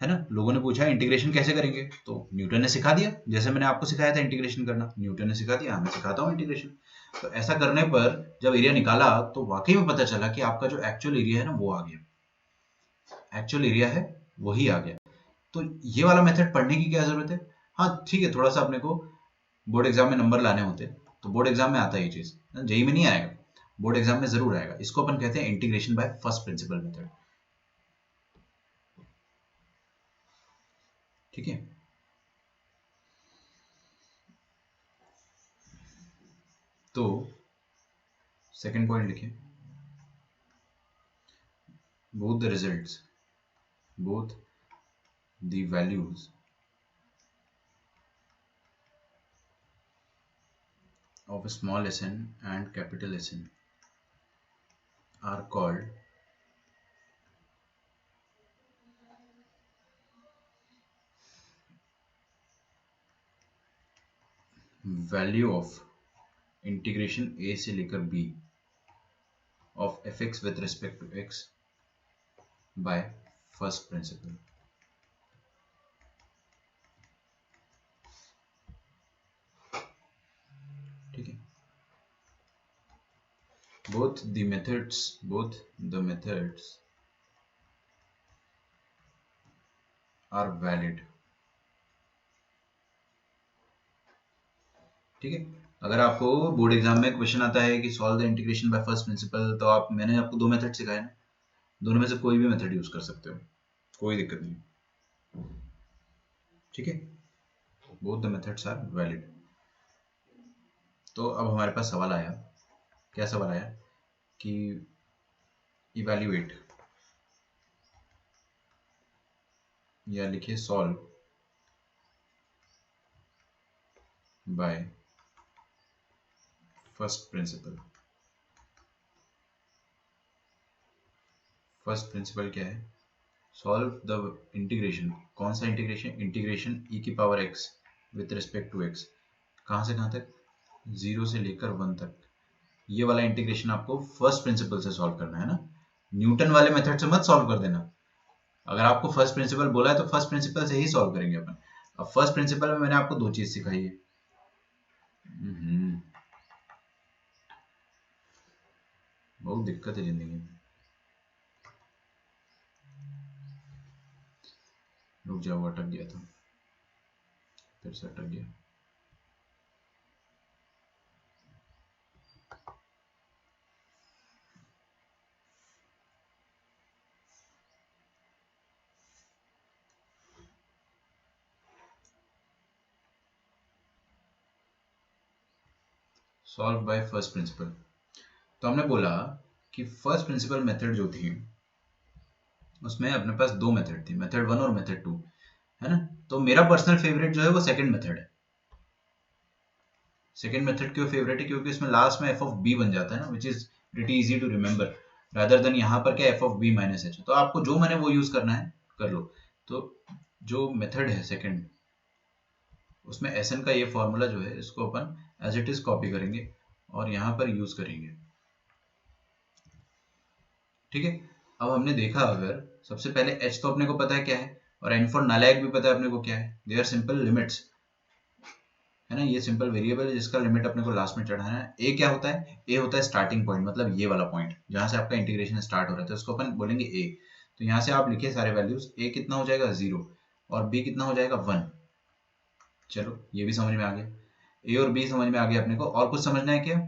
है ना, लोगों ने पूछा इंटीग्रेशन कैसे करेंगे, तो न्यूटन ने सिखा दिया, जैसे मैंने आपको सिखाया था इंटीग्रेशन करना, न्यूटन ने सिखा दिया, मैं सिखाता हूँ इंटीग्रेशन। तो ऐसा करने पर जब एरिया निकाला तो वाकई में पता चला कि आपका जो एक्चुअल एरिया है ना वो आ गया, एक्चुअल एरिया है वही आ गया। तो ये वाला मेथड पढ़ने की क्या जरूरत है? हाँ ठीक है, थोड़ा सा अपने को बोर्ड एग्जाम में नंबर लाने होते, तो बोर्ड एग्जाम में आता है ये चीज, जेई में नहीं आएगा, बोर्ड एग्जाम में जरूर आएगा। इसको अपन कहते हैं integration by first principal method. ठीक है, तो सेकंड पॉइंट लिखिए, both the results, both the values of small sn and capital Sn are called value of integration a से लेकर b of fx with respect to x by first principle। ठीक है, both the methods are valid। ठीक है, अगर आपको बोर्ड एग्जाम में क्वेश्चन आता है कि solve the integration by first principle, तो आप, मैंने आपको दो मेथड सिखाए ना, दोनों में से कोई भी मेथड यूज कर सकते हो, कोई दिक्कत नहीं। ठीक है, both the methods are valid. तो अब हमारे पास सवाल आया, क्या सवाल आया कि इवैल्यूएट, या लिखिए solve by first principle. First principle क्या है? Solve the integration. कौन सा इंटीग्रेशन? इंटीग्रेशन e की power x with respect to x, कहाँ से कहाँ तक? 0 से लेकर 1 तक। ये वाला इंटीग्रेशन आपको फर्स्ट प्रिंसिपल से सॉल्व करना है ना, न्यूटन वाले मेथड से मत सॉल्व कर देना। अगर आपको फर्स्ट प्रिंसिपल बोला है तो फर्स्ट प्रिंसिपल से ही सॉल्व करेंगे अपन। अब फर्स्ट प्रिंसिपल में मैंने आपको दो चीज सिखाई है। बहुत दिक्कत है जिंदगी में। रुक जाओ, अटक गया था, फिर से अटक गया। Solve by first principle. तो हमने बोला कि फर्स्ट प्रिंसिपल मेथड जो थी उसमें अपने पास दो मेथड थी, मेथड 1 और मेथड 2, है ना। तो मेरा पर्सनल फेवरेट जो है वो सेकंड मेथड है। सेकंड मेथड क्यों फेवरेट है? क्योंकि इसमें लास्ट में एफ ऑफ बी बन जाता है ना, which is pretty easy to remember, rather than यहाँ पर क्या f of b minus h. तो आपको जो मैंने वो यूज करना है कर लो। तो जो मेथड है सेकंड, उसमें एस एन का ये फॉर्मूला जो है इसको अपन एज इट इज कॉपी करेंगे और यहाँ पर यूज करेंगे। ठीक है, अब हमने देखा, अगर सबसे पहले h तो अपने को पता है क्या है, और n फॉर नालायक भी पता है अपने को क्या है, दे आर सिंपल लिमिट्स, है ना। ये सिंपल वेरिएबल है जिसका लिमिट अपने को लास्ट में चढ़ाना है। a क्या होता है? a होता है स्टार्टिंग पॉइंट, मतलब ये वाला पॉइंट जहां से आपका इंटीग्रेशन स्टार्ट हो रहा है, तो उसको अपन बोलेंगे a। तो यहाँ से आप लिखिए सारे वैल्यूज, a कितना हो जाएगा 0 और b कितना हो जाएगा 1। चलो ये भी समझ में आ गया, a और b समझ में आ गया अपने को। और कुछ समझना है क्या?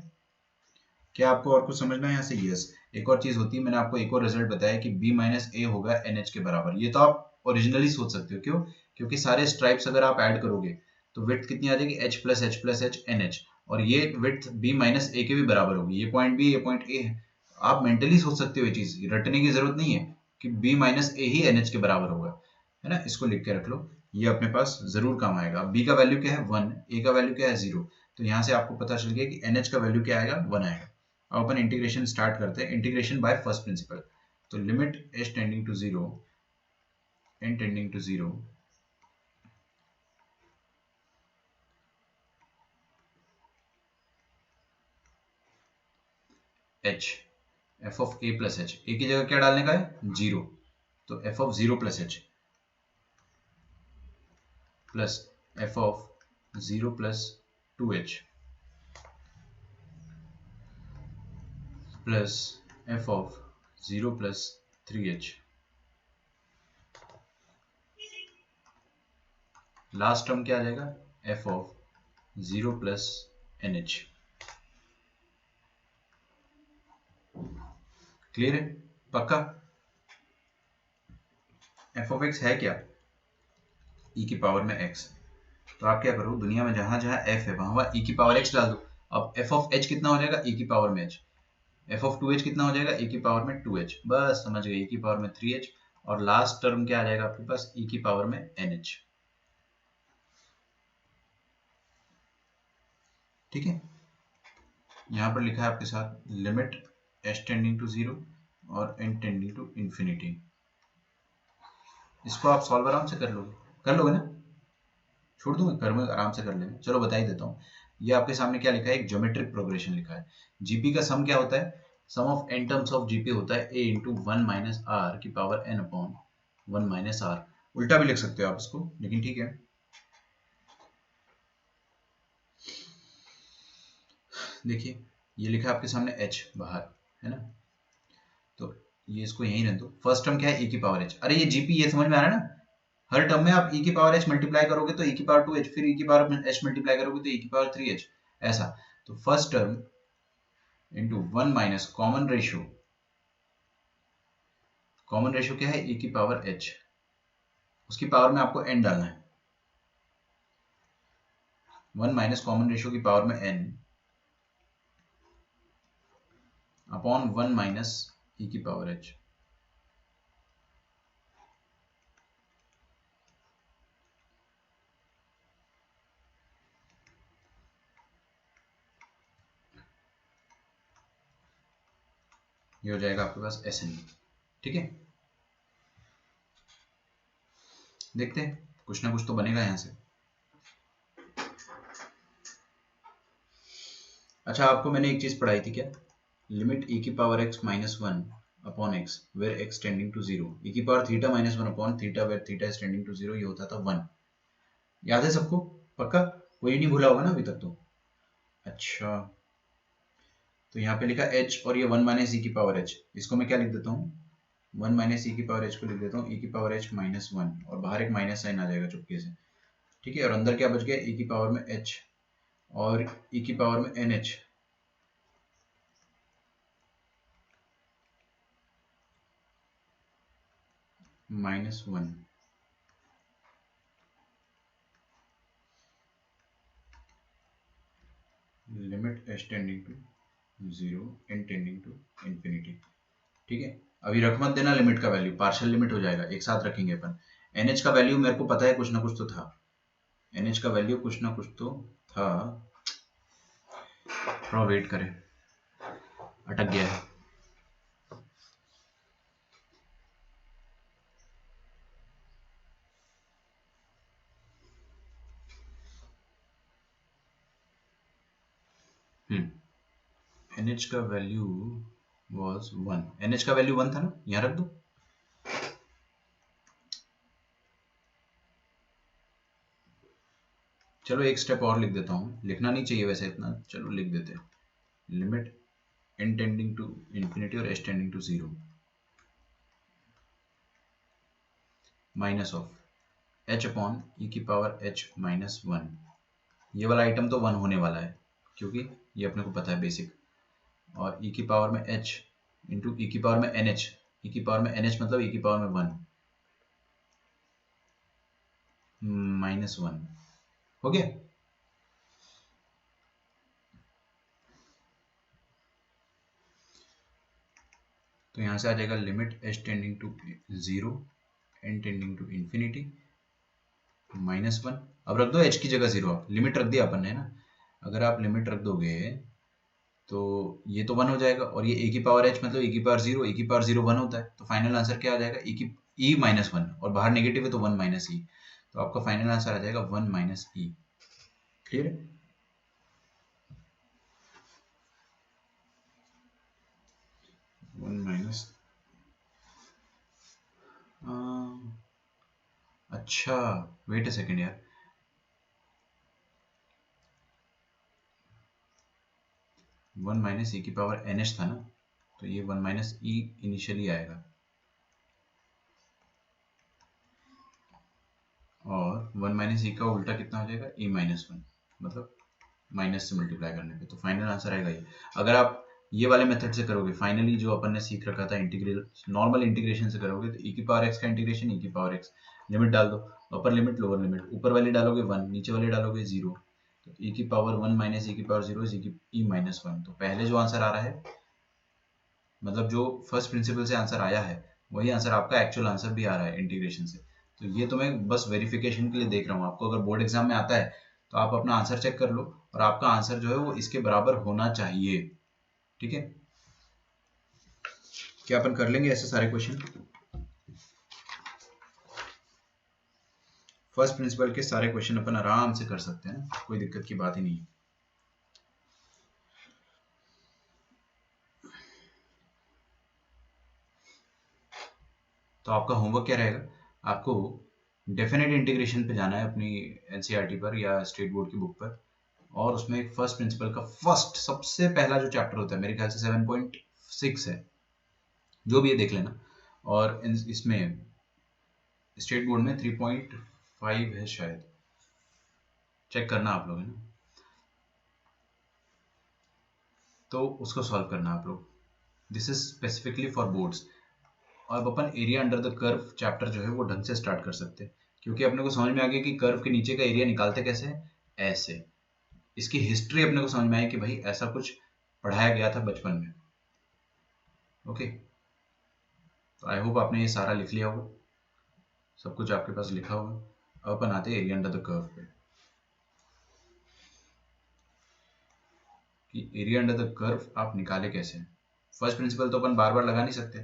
क्या आपको और कुछ समझना है यहाँ से? यस। एक और चीज होती है, मैंने आपको एक और रिजल्ट बताया कि b माइनस ए होगा NH के बराबर। ये तो आप ओरिजिनली सोच सकते हो, क्यों? क्योंकि सारे स्ट्राइप्स अगर आप ऐड करोगे तो विड्थ कितनी आ जाएगी? h plus H plus H NH, और ये विड्थ b माइनस ए के भी बराबर होगी। ये पॉइंट b, ये पॉइंट a है। आप मेंटली सोच सकते हो, ये चीज रटने की जरूरत नहीं है कि b माइनस ए ही NH के बराबर होगा, है ना। इसको लिख के रख लो, ये अपने पास जरूर काम आएगा। b का वैल्यू क्या है? 1, a का वैल्यू क्या है? 0। तो यहाँ से आपको पता चल गया कि NH का वैल्यू क्या आएगा? 1 आएगा। अब अपन इंटीग्रेशन स्टार्ट करते हैं, इंटीग्रेशन बाय फर्स्ट प्रिंसिपल। तो limit h tending to 0, n tending to 0, h f of a plus h, a की जगह क्या डालने का है? 0। तो f of 0 plus h plus f of 0 plus 2h, plus F of 0 plus 3h। Last term क्या आ जाएगा, f of 0 plus NH। Clear है, पक्का। एफ ऑफ एक्स है क्या, e की पावर में x। तो आप क्या करो, दुनिया में जहां जहां f है वहां वहां e की पावर x डाल दो। अब f ऑफ h कितना हो जाएगा, e की पावर में h। f ऑफ 2h कितना हो जाएगा, e की पावर में 2h। बस समझ गए, e की पावर में 3h। और लास्ट टर्म क्या आ जाएगा आपके पास, e की पावर में NH। ठीक है, यहाँ पर लिखा है आपके साथ लिमिट h टेंडिंग टू 0 और n टेंडिंग टू इंफिनिटी। इसको आप सॉल्व आराम से कर लोगे ना, छोड़ दूंगा घर में आराम से कर लेना। चलो बता ही देता हूँ। ये आपके सामने क्या लिखा है, एक ज्योमेट्रिक प्रोग्रेशन लिखा है। जीपी का सम क्या होता है, sum of n terms of GP होता है a इंटू 1 माइनस आर की power n upon 1 minus r. उल्टा भी लिख सकते हो आप इसको, लेकिन ठीक है। देखिए ये लिखा है आपके सामने h बाहर, है ना, तो ये इसको यहीं रहने दो। फर्स्ट टर्म क्या है, e की पावर h। अरे ये जीपी, ये समझ में आ रहा है ना, हर टर्म में आप e की पावर h मल्टीप्लाई करोगे तो e की पावर 2h, फिर e की पावर h मल्टीप्लाई करोगे तो e की पावर 3h, ऐसा। तो first term into 1 minus common ratio क्या है, e की पावर h, उसकी पावर में आपको n डालना है। 1 माइनस कॉमन रेशियो की पावर में n अपॉन 1 माइनस e की पावर h। ये हो जाएगा आपके पास SN। ठीक है, देखते हैं कुछ ना कुछ तो बनेगा यहां से। अच्छा, आपको मैंने एक चीज पढ़ाई थी क्या, लिमिट e की power x minus 1 upon x where x tending to 0, e की power theta minus 1 upon theta where theta is tending to 0, ये होता था 1। याद है सबको, पक्का, कोई नहीं भूला होगा ना अभी तक तो। अच्छा, तो यहाँ पे लिखा h और ये 1 माइनस e की पावर h, इसको मैं क्या लिख देता हूँ, 1 माइनस e की पावर h को लिख देता हूँ e की पावर h माइनस 1, और बाहर एक माइनस साइन आ जाएगा चुपके से। ठीक है, और अंदर क्या बच गया, e की पावर में h और e की पावर में NH। Minus 1 limit h tending to 0 n tending to infinity. ठीक है, अभी रख मत देना लिमिट का वैल्यू, पार्शियल लिमिट हो जाएगा, एक साथ रखेंगे अपन। NH का वैल्यू मेरे को पता है, कुछ ना कुछ तो था, NH का वैल्यू कुछ ना कुछ तो था, थोड़ा वेट करें, अटक गया है। NH का वैल्यू was 1, NH का वैल्यू 1 था ना, यहाँ रख दो। चलो एक स्टेप और लिख देता हूँ, लिखना नहीं चाहिए वैसे इतना, चलो लिख देते हैं। Limit n tending to infinity और h tending to 0 minus of h upon e की पावर h माइनस 1। ये वाला आइटम तो 1 होने वाला है क्योंकि ये अपने को पता है बेसिक, और e की पावर में h इंटू e की पावर में NH, e की पावर में NH मतलब e की पावर में 1 माइनस 1 हो गया। तो यहाँ से आ जाएगा limit h tending to 0 n tending to infinity minus 1। अब रख दो h की जगह 0, आप लिमिट रख दिया अपन ने ना, अगर आप लिमिट रख दोगे तो ये तो 1 हो जाएगा, और ये e की पावर h मतलब e की पावर 0, e की पावर 0 1 होता है, तो फाइनल आंसर क्या आ जाएगा, e माइनस 1, और बाहर नेगेटिव है तो 1 माइनस e, तो आपका फाइनल आंसर आ जाएगा 1 माइनस e। क्लियर है, 1 माइनस, अच्छा वेट अ सेकेंड यार, 1 माइनस e की पावर NH था ना, तो ये 1 माइनस ई इनिशियली आएगा, और 1 माइनस ई का उल्टा कितना हो जाएगा, ई माइनस 1, मतलब माइनस से मल्टीप्लाई करने पे। तो फाइनल आंसर आएगा ये। अगर आप ये वाले मेथड से करोगे, फाइनली जो अपन ने सीख रखा था इंटीग्रल, नॉर्मल इंटीग्रेशन से करोगे, तो ई की पावर एक्स का इंटीग्रेशन, ई की पावर एक्स, लिमिट डाल दो, अपर लिमिट लोअर लिमिट, ऊपर वाली डालोगे 1, नीचे वाली डालोगे 0, तो ई की पावर 1 माइनस ई की पावर 0 इज ई माइनस 1। तो पहले जो आंसर आ रहा है, मतलब जो फर्स्ट प्रिंसिपल से आंसर आया है, वही आंसर आपका एक्चुअल आंसर भी आ रहा है इंटीग्रेशन से। तो ये तो मैं बस वेरिफिकेशन के लिए देख रहा हूँ, आपको अगर बोर्ड एग्जाम में आता है तो आप अपना आंसर चेक कर लो, और आपका आंसर जो है वो इसके बराबर होना चाहिए। ठीक है, क्या अपन कर लेंगे ऐसे सारे क्वेश्चन? फर्स्ट प्रिंसिपल के सारे क्वेश्चन अपन आराम से कर सकते हैं, कोई दिक्कत की बात ही नहीं है। तो आपका होमवर्क क्या रहेगा, आपको डेफिनेट इंटीग्रेशन पे जाना है अपनी एनसीईआरटी पर या स्टेट बोर्ड की बुक पर, और उसमें एक फर्स्ट प्रिंसिपल का फर्स्ट सबसे पहला जो चैप्टर होता है, मेरे ख्याल से 7.6 है, जो भी ये देख लेना। और इसमें स्टेट बोर्ड में 3.5 है शायद, चेक करना आप लोग, है ना, तो उसको सॉल्व करना आप लोग। This is specifically for boards. और अब अपन area under the curve chapter जो है वो ढंग से स्टार्ट कर सकते हैं, क्योंकि अपने को समझ में आ गया कि कर्व के नीचे का एरिया निकालते कैसे हैं, ऐसे। इसकी हिस्ट्री अपने को समझ में आई कि भाई ऐसा कुछ पढ़ाया गया था बचपन में। ओके, तो आई होप आपने ये सारा लिख लिया होगा, सब कुछ आपके पास लिखा होगा। अब अपन आते हैं एरिया अंडर द कर्व पे, कि एरिया अंडर द कर्व आप निकाले कैसे। फर्स्ट प्रिंसिपल तो अपन बार बार लगा नहीं सकते,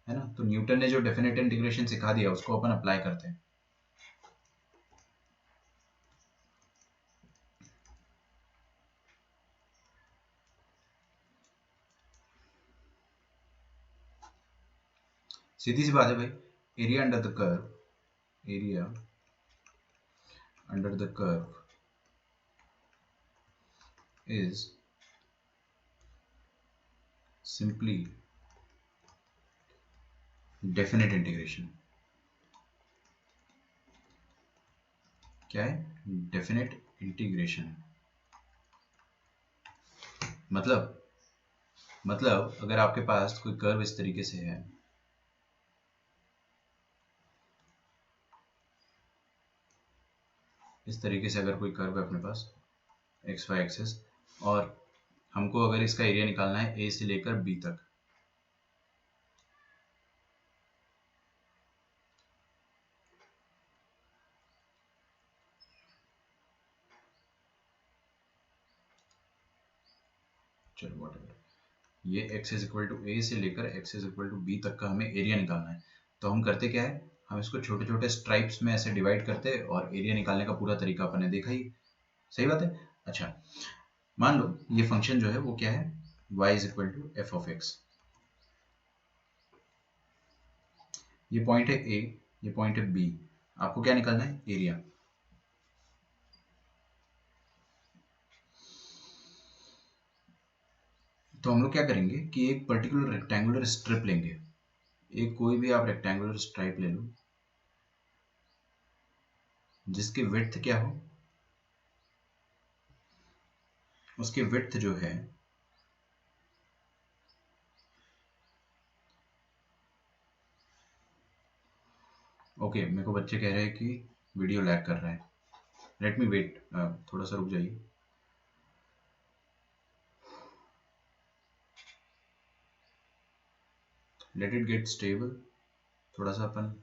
है ना, तो न्यूटन ने जो डेफिनेट इंटीग्रेशन सिखा दिया उसको अपन अप्लाई करते हैं। सीधी सी बात है भाई, area under the curve, area under the curve is simply definite integration। क्या है डेफिनेट इंटीग्रेशन? मतलब अगर आपके पास कोई कर्व इस तरीके से है, इस तरीके से अगर कोई कर्व है अपने पास एक्स वाई एक्सिस, और हमको अगर इसका एरिया निकालना है ए से लेकर बी तक, चलो व्हाटएवर, ये x is equal to a से लेकर x is equal to b तक का हमें एरिया निकालना है। तो हम करते क्या है, हम इसको छोटे छोटे स्ट्राइप्स में ऐसे डिवाइड करते हैं, और एरिया निकालने का पूरा तरीका अपन ने देखा ही। सही बात है। अच्छा, मान लो ये फंक्शन जो है वो क्या है, y is equal to f of x. ये पॉइंट है a, ये पॉइंट है b, आपको क्या निकालना है, एरिया। तो हम लोग क्या करेंगे कि एक पर्टिकुलर रेक्टेंगुलर स्ट्रिप लेंगे, एक कोई भी आप रेक्टेंगुलर स्ट्राइप ले लो, जिसकी विड्थ क्या हो, उसकी विड्थ जो है ओके, मेरे को बच्चे कह रहे हैं कि वीडियो लैग कर रहा है, लेट मी वेट, थोड़ा सा रुक जाइए। लेट इट गेट स्टेबल, थोड़ा सा अपन,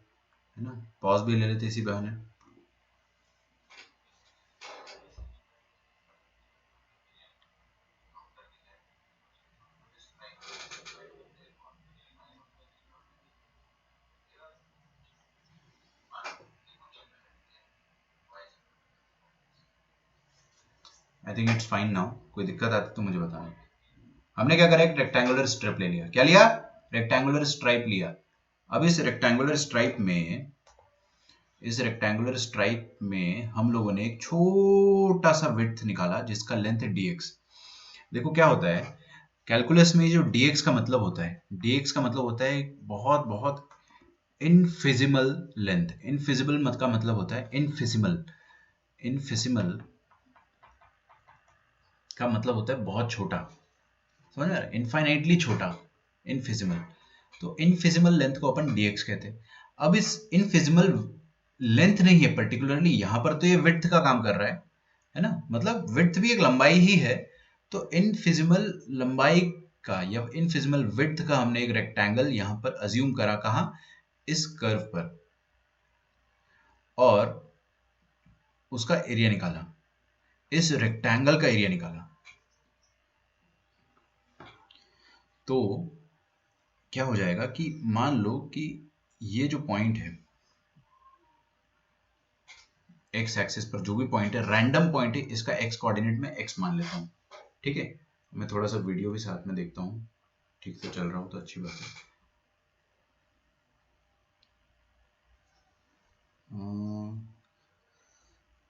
है ना, पॉज भी ले लेते इसी बहाने। I think it's fine now, कोई दिक्कत आती तो मुझे बताना। हमने क्या करा, एक रेक्टेंगुलर स्ट्रिप ले लिया, क्या लिया, रेक्टेंगुलर स्ट्राइप लिया। अब इस रेक्टेंगुलर स्ट्राइप में, इस रेक्टेंगुलर स्ट्राइप में हम लोगों ने एक छोटा सा विड्थ निकाला जिसका लेंथ है dx। देखो क्या होता है कैलकुलस में जो dx का मतलब होता है, dx का मतलब होता है बहुत बहुत इनफिजिबल लेंथ। इनफिजिबल मत का मतलब होता है इनफिजिबल। इनफिजिबल का मतलब होता है बहुत छोटा, समझ रहे, इनफाइनाइटली छोटा, इनफिजिबल। तो इनफिजिबल लेंथ को अपन dx कहते हैं। अब इस इनफिजिबल लेंथ नहीं है पर्टिकुलरली, यहां पर तो ये विड्थ का काम कर रहा है ना, मतलब विड्थ भी एक लंबाई ही है। तो इनफिजिबल लंबाई का या इनफिजिबल विड्थ का हमने एक रेक्टेंगल यहां पर अज्यूम करा, कहा, इस कर्व पर, और उसका एरिया निकाला, इस रेक्टेंगल का एरिया निकाला। तो क्या हो जाएगा कि मान लो कि ये जो पॉइंट है एक्स एक्सिस पर, जो भी पॉइंट है, रैंडम पॉइंट है, इसका एक्स कोऑर्डिनेट में एक्स मान लेता हूँ। ठीक है, मैं थोड़ा सा वीडियो भी साथ में देखता हूँ, ठीक से चल रहा हूँ तो अच्छी बात है।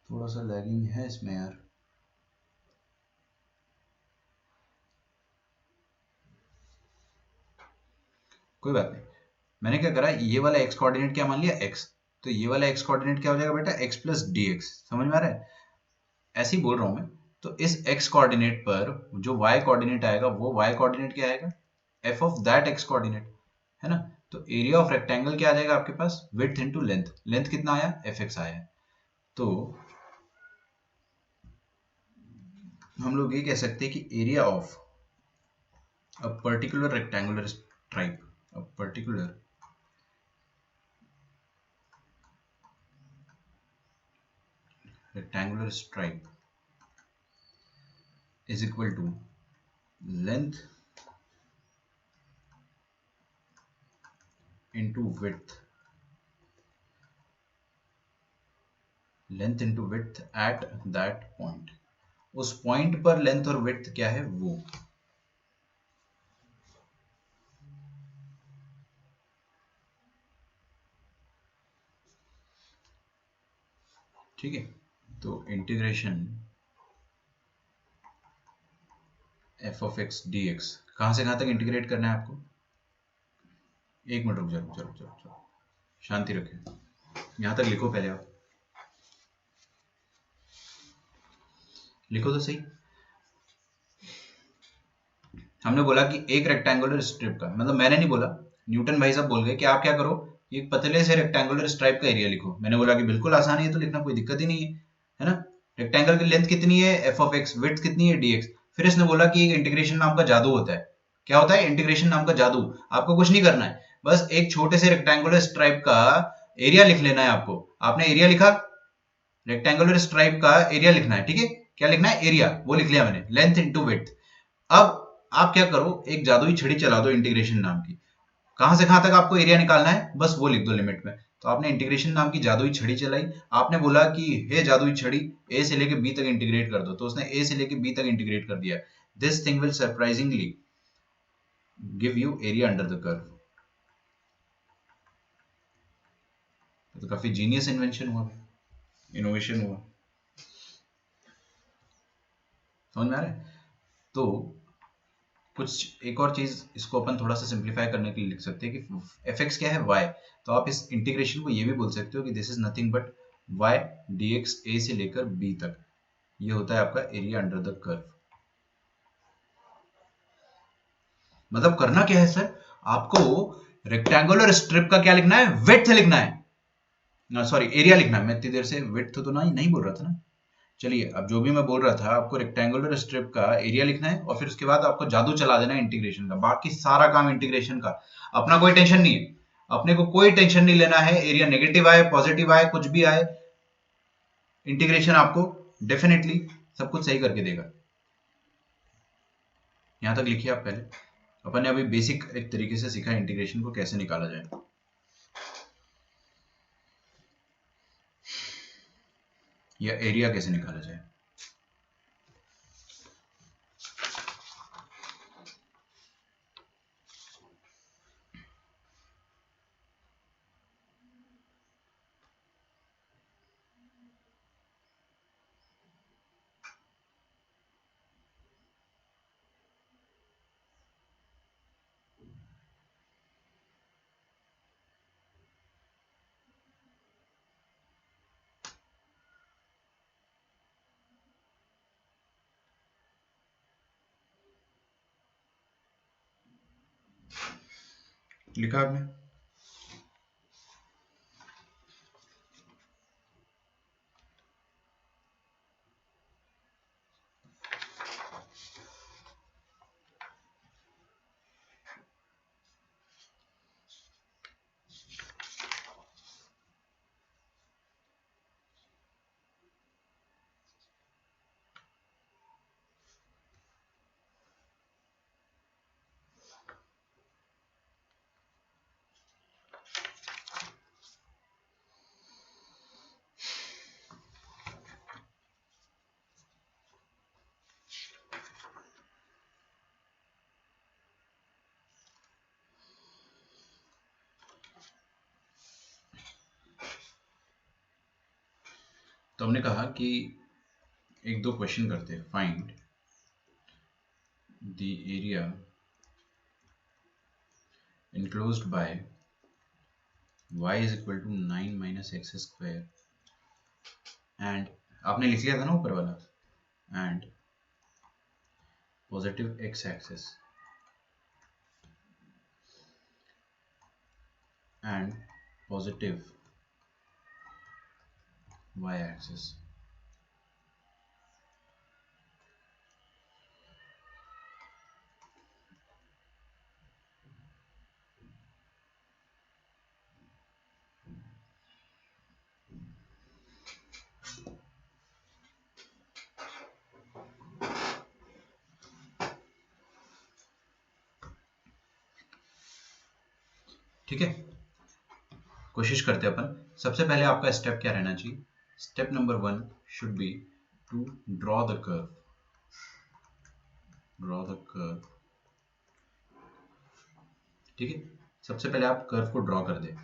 थोड़ा सा लैगिंग है इसमें यार। कोई बात नहीं, मैंने क्या करा, ये वाला एक्स कोऑर्डिनेट क्या मान लिया, एक्स। तो ये वाला एक्स कोऑर्डिनेट क्या हो जाएगा बेटा, एक्स प्लस डी एक्स। समझ में आ रहा है, ऐसे ही बोल रहा हूं मैं। तो इस x कोऑर्डिनेट पर जो y कोऑर्डिनेट आएगा, वो y कोऑर्डिनेट क्या आएगा, f of that x coordinate, है ना। तो एरिया ऑफ रेक्टेंगल क्या आ जाएगा आपके पास, विड्थ इनटू लेंथ। लेंथ कितना आया, fx आया। तो हम लोग ये कह सकते हैं कि area of a particular rectangular stripe, a particular rectangular stripe is equal to length into width, length into width at that point. उस पॉइंट पर लेंथ और विड्थ क्या है वो। ठीक है, तो integration F of x D x, कहां से कहां तक इंटीग्रेट करना है आपको। एक मिनट रुक जाओ, रुक जाओ, रुक जाओ, रुक जाओ, शांति रखिए, यहां तक लिखो पहले आप, लिखो तो सही। हमने बोला कि एक रेक्टेंगुलर स्ट्रिप का, मतलब मैंने नहीं बोला, न्यूटन भाई साहब बोल गए कि आप क्या करो, एक पतले से रेक्टेंगुलर स्ट्राइप का एरिया लिखो। मैंने बोला कि बिल्कुल आसान है तो लिखना, कोई दिक्कत ही नहीं है ना। रेक्टेंगल की लेंथ कितनी है, एफ ऑफ एक्स, विड्थ कितनी है, डीएक्स। फिर इसने बोला कि एक इंटीग्रेशन नाम का जादू होता है। क्या होता है, इंटीग्रेशन नाम का जादू। आपको कुछ नहीं करना है, बस एक छोटे से रेक्टेंगुलर स्ट्राइप का एरिया लिख लेना है आपको। आपने एरिया लिखा, रेक्टेंगुलर स्ट्राइप का एरिया लिखना है, ठीक है। क्या लिखना है, एरिया, वो लिख लिया मैंने, लेंथ इंटू विड्थ। अब आप क्या करो, एक जादुई छड़ी चला दो इंटीग्रेशन नाम की, कहां से कहां तक आपको एरिया निकालना है, बस वो लिख दो लिमिट में। तो आपने इंटीग्रेशन नाम की जादुई छड़ी चलाई, आपने बोला कि हे जादुई छड़ी, ए से लेके बी तक इंटीग्रेट कर दो, तो उसने ए से लेके बी तक इंटीग्रेट कर दिया। This thing will surprisingly give you area under the curve. तो काफी जीनियस इन्वेंशन हुआ, इनोवेशन हुआ, समझ में आ रहा है। तो कुछ एक और चीज इसको अपन थोड़ा सा सिंप्लीफाई करने के लिए लिख सकते हैं कि एफ एक्स क्या है, वाई। तो आप इस इंटीग्रेशन को ये भी बोल सकते हो कि this is nothing but y d x, a से लेकर बी तक, ये होता है आपका एरिया अंडर द कर्व। मतलब करना क्या है सर, आपको रेक्टेंगुलर स्ट्रिप का क्या लिखना है, विड्थ लिखना है, सॉरी एरिया लिखना है। मैं इतनी देर से विड्थ तो नहीं बोल रहा था ना। चलिए, अब जो भी मैं बोल रहा था, आपको रेक्टेंगुलर स्ट्रिप का एरिया लिखना है, और फिर उसके बाद आपको जादू चला देना है इंटीग्रेशन का। बाकी सारा काम इंटीग्रेशन का, अपना कोई टेंशन नहीं है, अपने को कोई टेंशन नहीं लेना है। एरिया नेगेटिव आए पॉजिटिव आए कुछ भी आए, इंटीग्रेशन आपको डेफिनेटली सब कुछ सही करके देगा। यहां तक लिखिए आप पहले। अपन ने अभी बेसिक एक तरीके से सीखा इंटीग्रेशन को कैसे निकाला जाए, या एरिया कैसे निकाला जाए। लिखा आपने? तो हमने कहा कि एक दो क्वेश्चन करते हैं। Find the area enclosed by y is equal to 9 minus x square and आपने लिख लिया था ना ऊपर वाला, and positive x axis and positive y axis। ठीक है, कोशिश करते हैं अपन। सबसे पहले आपका स्टेप क्या रहना चाहिए? Step number 1 should be to draw the curve. ठीक है, सबसे पहले आप कर्व को ड्रॉ कर दे।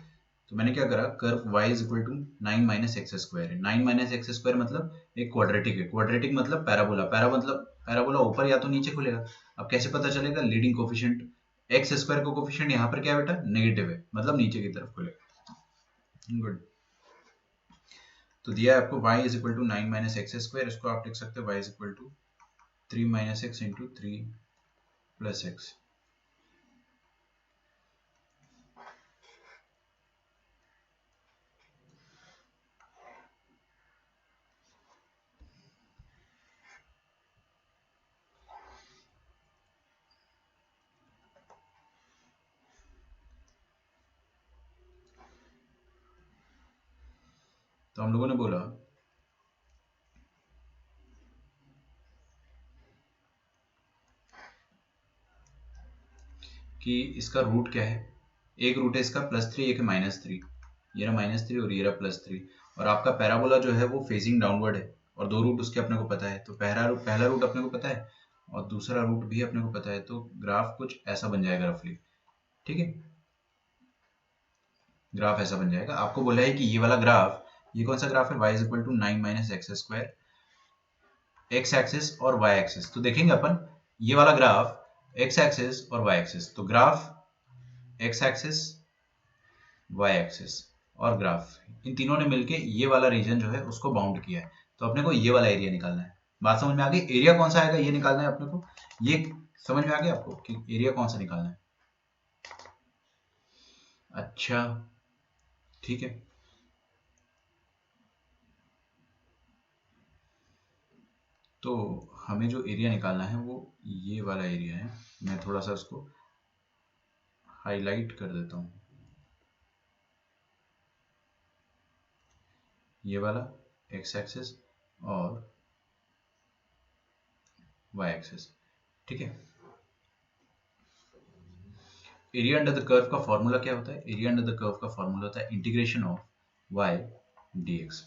तो मैंने क्या करा, curve y is equal to 9 minus x square है। 9 माइनस एक्स स्क्वायर मतलब एक क्वाड्रेटिक है। क्वाड्रेटिक मतलब पैराबोला। पैराबोला ऊपर या तो नीचे खुलेगा। अब कैसे पता चलेगा? लीडिंग कोफिशिएंट एक्स स्क्वायर का कोफिशिएंट यहाँ पर क्या है बेटा? नेगेटिव है, मतलब नीचे की तरफ खुलेगा। गुड। तो दिया है आपको y is equal to 9 minus x square. इसको आप लिख सकते हो y is equal to 3 minus x into 3 plus x. तो हम लोगों ने बोला कि इसका रूट क्या है? एक रूट है इसका +3, एक है -3। ये रहा -3 और ये रहा +3। और आपका पैराबोला जो है वो फेसिंग डाउनवर्ड है और दो रूट उसके अपने को पता है। तो पहला रूट अपने को पता है और दूसरा रूट भी अपने को पता है। तो ग्राफ कुछ ऐसा बन जाएगा रफली। ठीक है, ग्राफ ऐसा बन जाएगा। आपको बोला है कि ये वाला ग्राफ, ये कौन सा ग्राफ है? y is equal to 9 minus x square, x axis और y एक्सिस। तो देखेंगे अपन ये वाला ग्राफ x एक्सिस और y एक्सिस। तो graph x axis, y axis और ग्राफ, इन तीनों ने मिलके ये वाला रीजन जो है उसको बाउंड किया है। तो अपने को ये वाला एरिया निकालना है। बात समझ में आ गई? एरिया कौन सा आएगा ये निकालना है अपने को। ये समझ में आ गया आपको कि एरिया कौन सा निकालना है? अच्छा, ठीक है। तो हमें जो एरिया निकालना है वो ये वाला एरिया है। मैं थोड़ा सा उसको हाईलाइट कर देता हूँ। ये वाला x एक्सिस और y एक्सिस। ठीक है, एरिया अंडर द कर्व का फॉर्मूला क्या होता है? एरिया अंडर द कर्व का फॉर्मूला होता है इंटीग्रेशन ऑफ y dx।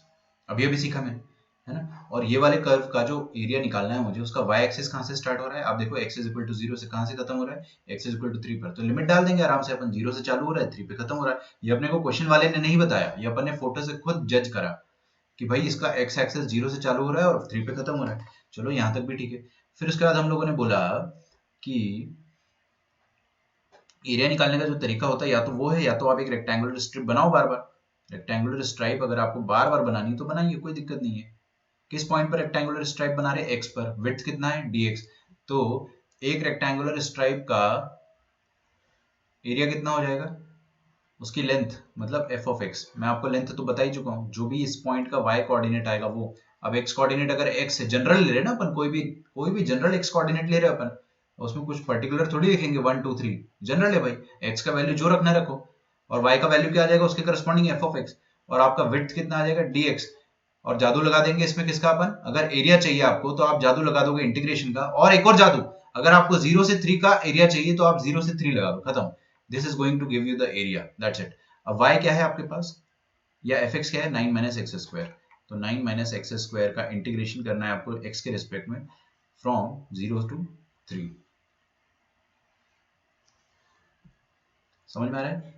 अभी अभी सीखा मैंने, है ना। और ये वाले कर्व का जो एरिया निकालना है मुझे, उसका y एक्सिस कहाँ से स्टार्ट हो रहा है? आप देखो x इज इक्वल टू 0 से कहाँ से खत्म हो रहा है? x इज इक्वल टू 3 पर। तो लिमिट डाल देंगे आराम से अपन। 0 से चालू हो रहा है, 3 पे खत्म हो रहा है। ये अपने को क्वेश्चन वाले ने नहीं बताया, ये अपन ने फोटो से खुद जज करा कि भाई इसका x एक्सिस 0 से चालू हो रहा है और 3 पे खत्म हो रहा है। चलो यहाँ तक भी ठीक है। फिर उसके बाद हम लोगों ने बोला कि एरिया निकालने का जो तरीका होता है या तो वो है, या तो आप एक रेक्टेंगुलर स्ट्रिप बनाओ बार बार। रेक्टेंगुलर स्ट्राइप अगर आपको बार बार बनानी तो बनाइए, कोई दिक्कत नहीं है। किस पॉइंट पर रेक्टेंगुलर स्ट्राइप बना रहे? एक्स पर। विड्थ कितना है? dx। तो एक रेक्टेंगुलर स्ट्राइप का एरिया कितना हो जाएगा, उसकी लेंथ मतलब एफ ऑफ एक्स। मैं आपको लेंथ तो बता ही चुका हूँ, जो भी इस पॉइंट का वाई कोऑर्डिनेट आएगा वो। अब एक्स कोऑर्डिनेट अगर एक्स है, जनरल ले रहे ना अपन, कोई भी जनरल एक्स कोऑर्डिनेट ले रहे अपन, उसमें कुछ पर्टिकुलर थोड़ी लिखेंगे 1 2 3, जनरल है भाई। एक्स का वैल्यू जो रखना रखो, और वाई का वैल्यू क्या आ जाएगा उसके करस्पॉन्डिंग एफ ऑफ एक्स, और आपका विड्थ कितना आ जाएगा डी एक्स। और जादू लगा देंगे इसमें किसका अपन, अगर एरिया चाहिए आपको तो आप जादू लगा दोगे इंटीग्रेशन का। और एक और जादू, अगर आपको 0 से 3 का एरिया चाहिए तो आप 0 से 3 लगा दो, खत्म। This is going to give you the area, that's it. अब y क्या है आपके पास, या एफ एक्स क्या है, 9 माइनस एक्स स्क्वायर। तो 9 माइनस एक्स स्क्वायर का इंटीग्रेशन करना है आपको x के रिस्पेक्ट में, फ्रॉम 0 टू 3। समझ में आ रहा है?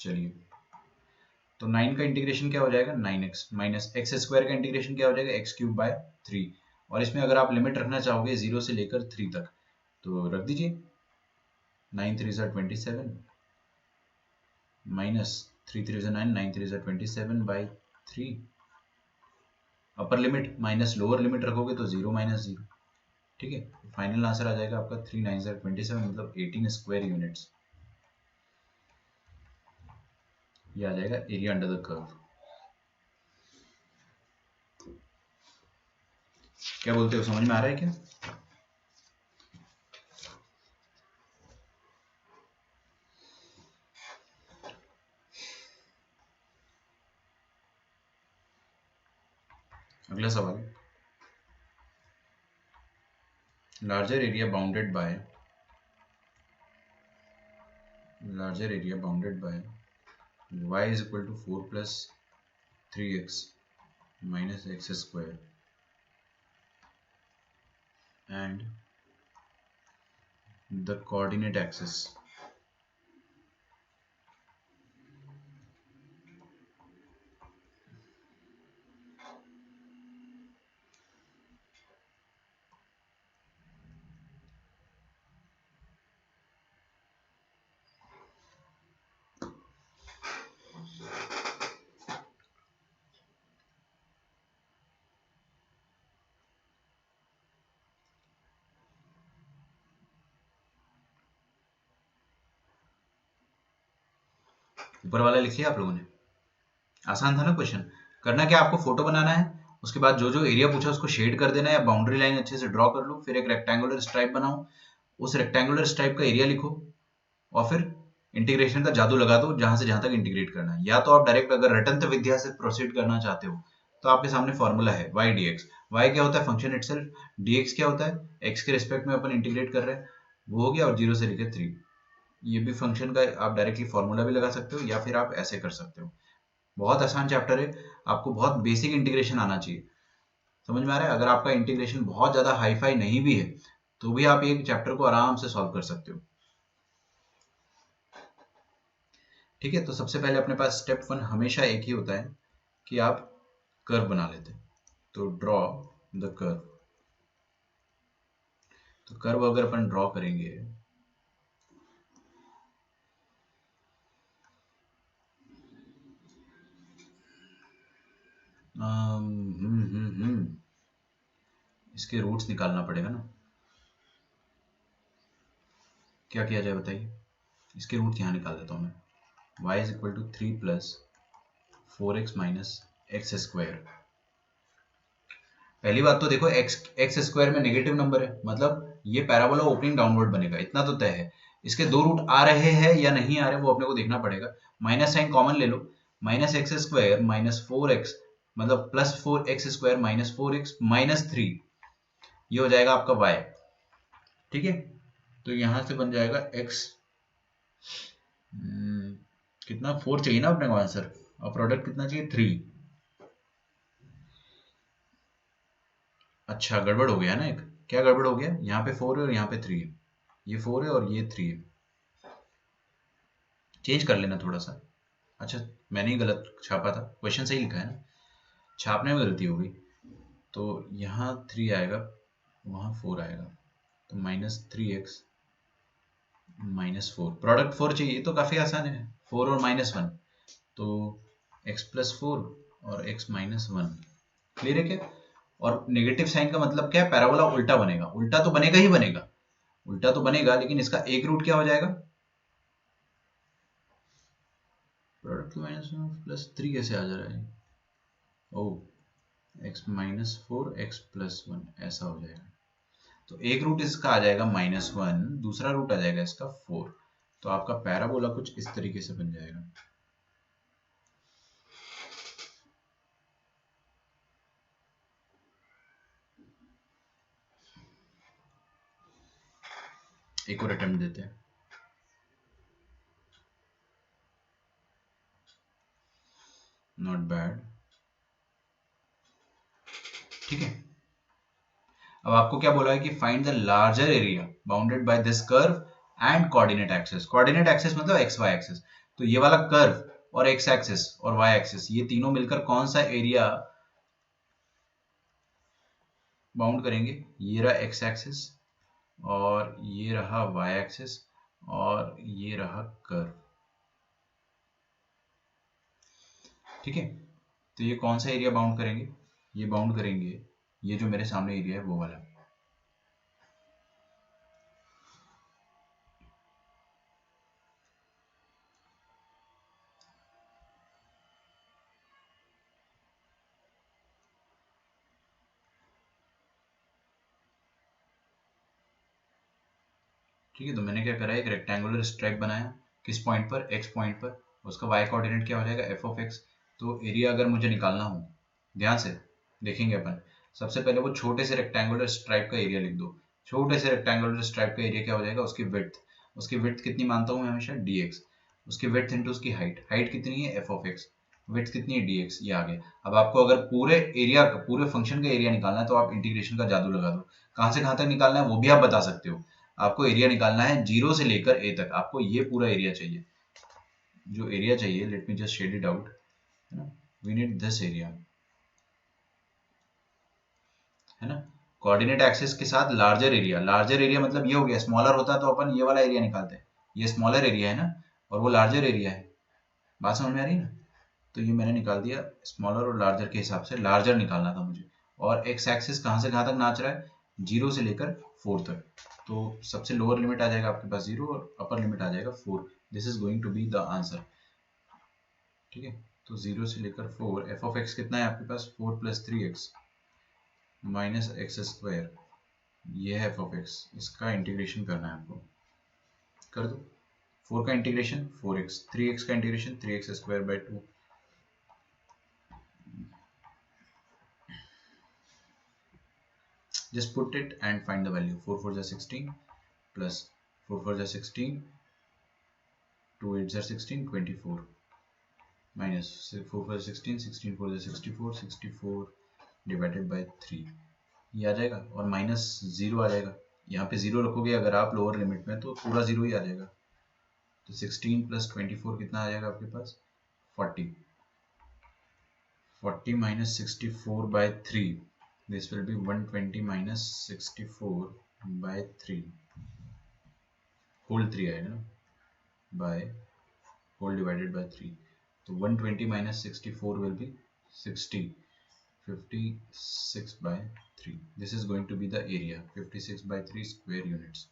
चलिए, तो 9 का इंटीग्रेशन क्या हो जाएगा, 9x माइनस एक्स स्क्वायर का इंटीग्रेशन क्या हो जाएगा, एक्स क्यूब बाय 3। और इसमें अगर आप लिमिट रखना चाहोगे 0 से लेकर 3 तक, तो रख दीजिए। 9 3 ज़ा 27 माइनस 3 3 ज़ा 9, 9 3 ज़ा 27 by 3। Upper limit minus lower limit रखोगे तो 0 माइनस 0। ठीक है, फाइनल आंसर आ जाएगा आपका 3 9 ज़ा 27, मतलब 18 स्क्वायर यूनिट्स। ये आ जाएगा एरिया अंडर द कर्व। क्या बोलते हो, समझ में आ रहा है क्या? अगला सवाल, larger area bounded by y is equal to 4 plus 3x minus x square and the coordinate axis ऊपर वाला लिखिए आप लोगों ने। आसान था ना क्वेश्चन। करना क्या, आपको फोटो बनाना है, उसके बाद जो जो एरिया पूछा उसको शेड कर देना है, या बाउंड्री लाइन अच्छे से ड्रॉ कर लो, फिर एक रेक्टेंगुलर स्ट्राइप बनाओ, उस रेक्टेंगुलर स्ट्राइप का एरिया लिखो, और फिर इंटीग्रेशन का जादू लगा दो जहां से जहां तक इंटीग्रेट करना है। या तो आप डायरेक्ट अगर रटंत विद्या से प्रोसीड करना चाहते हो तो आपके सामने फॉर्मूला है y dx। y क्या होता है, फंक्शन इटसेल्फ। dx क्या होता है, x के रिस्पेक्ट में अपन इंटीग्रेट कर रहे हैं, वो हो गया। और 0 से लेकर 3, ये भी फंक्शन का आप डायरेक्टली फॉर्मूला भी लगा सकते हो, या फिर आप ऐसे कर सकते हो। बहुत आसान चैप्टर है, आपको बहुत बेसिक इंटीग्रेशन आना चाहिए। समझ में आ रहा है? अगर आपका इंटीग्रेशन बहुत ज्यादा हाई फाई नहीं भी है तो भी आप एक चैप्टर को आराम से सॉल्व कर सकते हो। ठीक है, तो सबसे पहले अपने पास स्टेप 1 हमेशा एक ही होता है कि आप कर्व बना लेते हैं। तो ड्रॉ द कर्व। तो कर्व अगर अपन ड्रॉ करेंगे, इसके रूट्स निकालना पड़ेगा ना। क्या किया जाए बताइए, इसके रूट यहाँ निकाल देता हूँ मैं। y is equal to 3 plus 4x minus x square. पहली बात तो देखो, एक्स स्क्वायर में नेगेटिव नंबर है, मतलब ये पैराबोला ओपनिंग डाउनवर्ड बनेगा, इतना तो तय है। इसके दो रूट आ रहे हैं या नहीं आ रहे वो अपने को देखना पड़ेगा। माइनस साइन कॉमन ले लो, minus x square minus 4x, मतलब plus 4x square minus 4x minus 3, ये हो जाएगा आपका y। ठीक है, तो यहां से बन जाएगा x, कितना 4 चाहिए ना अपने को आंसर, और प्रोडक्ट कितना चाहिए 3। अच्छा, गड़बड़ हो गया ना एक। क्या गड़बड़ हो गया, यहाँ पे 4 है और यहाँ पे 3 है, ये 4 है और ये 3 है। चेंज कर लेना थोड़ा सा। अच्छा, मैंने ही गलत छापा था, क्वेश्चन सही लिखा है ना, छापने में गलती हो गई। तो यहाँ 3 आएगा, वहाँ 4 आएगा, तो माइनस 3x माइनस 4, प्रोडक्ट 4 चाहिए तो काफ़ी आसान है, 4 और माइनस 1, तो x प्लस 4 और x माइनस 1। क्लियर है क्या? और नेगेटिव साइन का मतलब क्या है, पैराबोला उल्टा बनेगा, उल्टा तो बनेगा ही बनेगा। उल्टा तो बनेगा, लेकिन इसका एक रूट क्या हो जाएगा? प्रोडक्ट माइनस प्लस 3 कैसे आ जा रहा है? ओ, x-4 x+1 ऐसा हो जाएगा। तो एक रूट इसका आ जाएगा -1, दूसरा रूट आ जाएगा इसका 4। तो आपका पैराबोला कुछ इस तरीके से बन जाएगा। एक और अटेम्प्ट देते हैं। नॉट बैड, ठीक है। अब आपको क्या बोला है कि find the larger area bounded by this curve and coordinate axis. Coordinate axis मतलब एक्स वाई एक्सिस। तो ये वाला कर्व और एक्स एक्सिस और वाई एक्सिस, ये तीनों मिलकर कौन सा एरिया बाउंड करेंगे? ये रहा एक्स एक्सिस और ये रहा वाई एक्सिस और ये रहा कर्व, ठीक है। तो ये कौन सा एरिया बाउंड करेंगे? ये बाउंड करेंगे ये जो मेरे सामने एरिया है वो वाला। ठीक है, तो मैंने क्या करा, एक रेक्टेंगुलर स्ट्राइप बनाया। किस पॉइंट पर? एक्स पॉइंट पर। उसका वाई कोऑर्डिनेट क्या हो जाएगा? F of x. तो एरिया अगर मुझे निकालना हो, ध्यान से देखेंगे अपन। सबसे पहले वो छोटे से रेक्टेंगुलर स्ट्राइप का एरिया लिख दो। छोटे से रेक्टेंगुलर स्ट्राइप का एरिया क्या हो जाएगा? उसकी विड्थ। उसकी विड्थ कितनी मानता हूँ मैं हमेशा? D x. उसकी विड्थ इंटू उसकी हाइट। हाइट कितनी है? F of x. विड्थ कितनी है? D x. ये आ गया। अब आपको अगर पूरे एरिया का, पूरे फंक्शन का एरिया निकालना है तो आप इंटीग्रेशन का जादू लगा दो। कहाँ से कहाँ तक निकालना है वो भी आप बता सकते हो। आपको एरिया निकालना है 0 से लेकर a तक। आपको ये पूरा एरिया चाहिए। जो एरिया चाहिए, let me just shade it out, है ना। वी नीड दिस एरिया, है ना। कोऑर्डिनेट एक्सिस के साथ लार्जर एरिया। लार्जर एरिया मतलब ये हो गया, स्मॉलर होता तो अपन ये वाला एरिया निकालते हैं। ये स्मॉलर एरिया है ना, और वो लार्जर एरिया है। बात समझ में आ रही है ना। तो ये मैंने निकाल दिया। स्मॉलर और लार्जर के हिसाब से लार्जर निकालना था मुझे। और एक्स एक्सिस कहाँ से कहाँ तक नाच रहा है? 0 से लेकर 4 तक। तो सबसे लोअर लिमिट आ जाएगा आपके पास 0 और अपर लिमिट आ जाएगा 4। This is going to be the answer, ठीक है। तो 0 से लेकर 4, एफ ऑफ एक्स कितना है आपके पास? 4 plus 3x minus x square. ये है एफ ऑफ एक्स। इसका इंटीग्रेशन करना है आपको, कर दो। 4 का इंटीग्रेशन 4x, 3x का integration 3x square by 2। Just put it and find the value. 4 4 is 16 plus 4 4 is 16, 2 8 is 16, 24 minus 4 4 is 16, 16 4 is 64, 64 divided by 3। ये आ जाएगा और माइनस 0 आ जाएगा। यहाँ पे 0 रखोगे अगर आप लोअर लिमिट में तो पूरा 0 ही आ जाएगा। तो 16 प्लस 24 कितना आ जाएगा आपके पास? 40। 40 minus 64 by 3, this will be 120 minus 64 by 3, whole 3 आएगा ना, by whole divided by 3। तो 120 minus 64 will be 60, 56 by 3। This is going to be the area, 56 by 3 square units।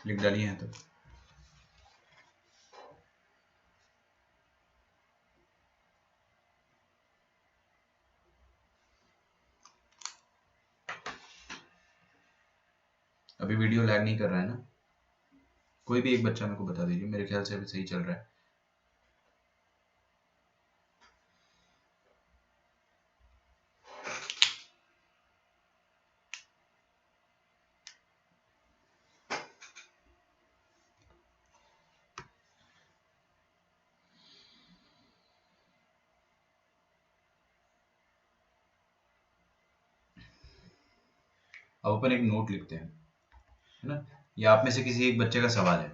लिख डालिए यहाँ तक। अभी वीडियो लैग नहीं कर रहा है ना? कोई भी एक बच्चा मेरे को बता दीजिए, मेरे ख्याल से अभी सही चल रहा है। अब अपन एक नोट लिखते हैं, है ना। ये आप में से किसी एक बच्चे का सवाल है।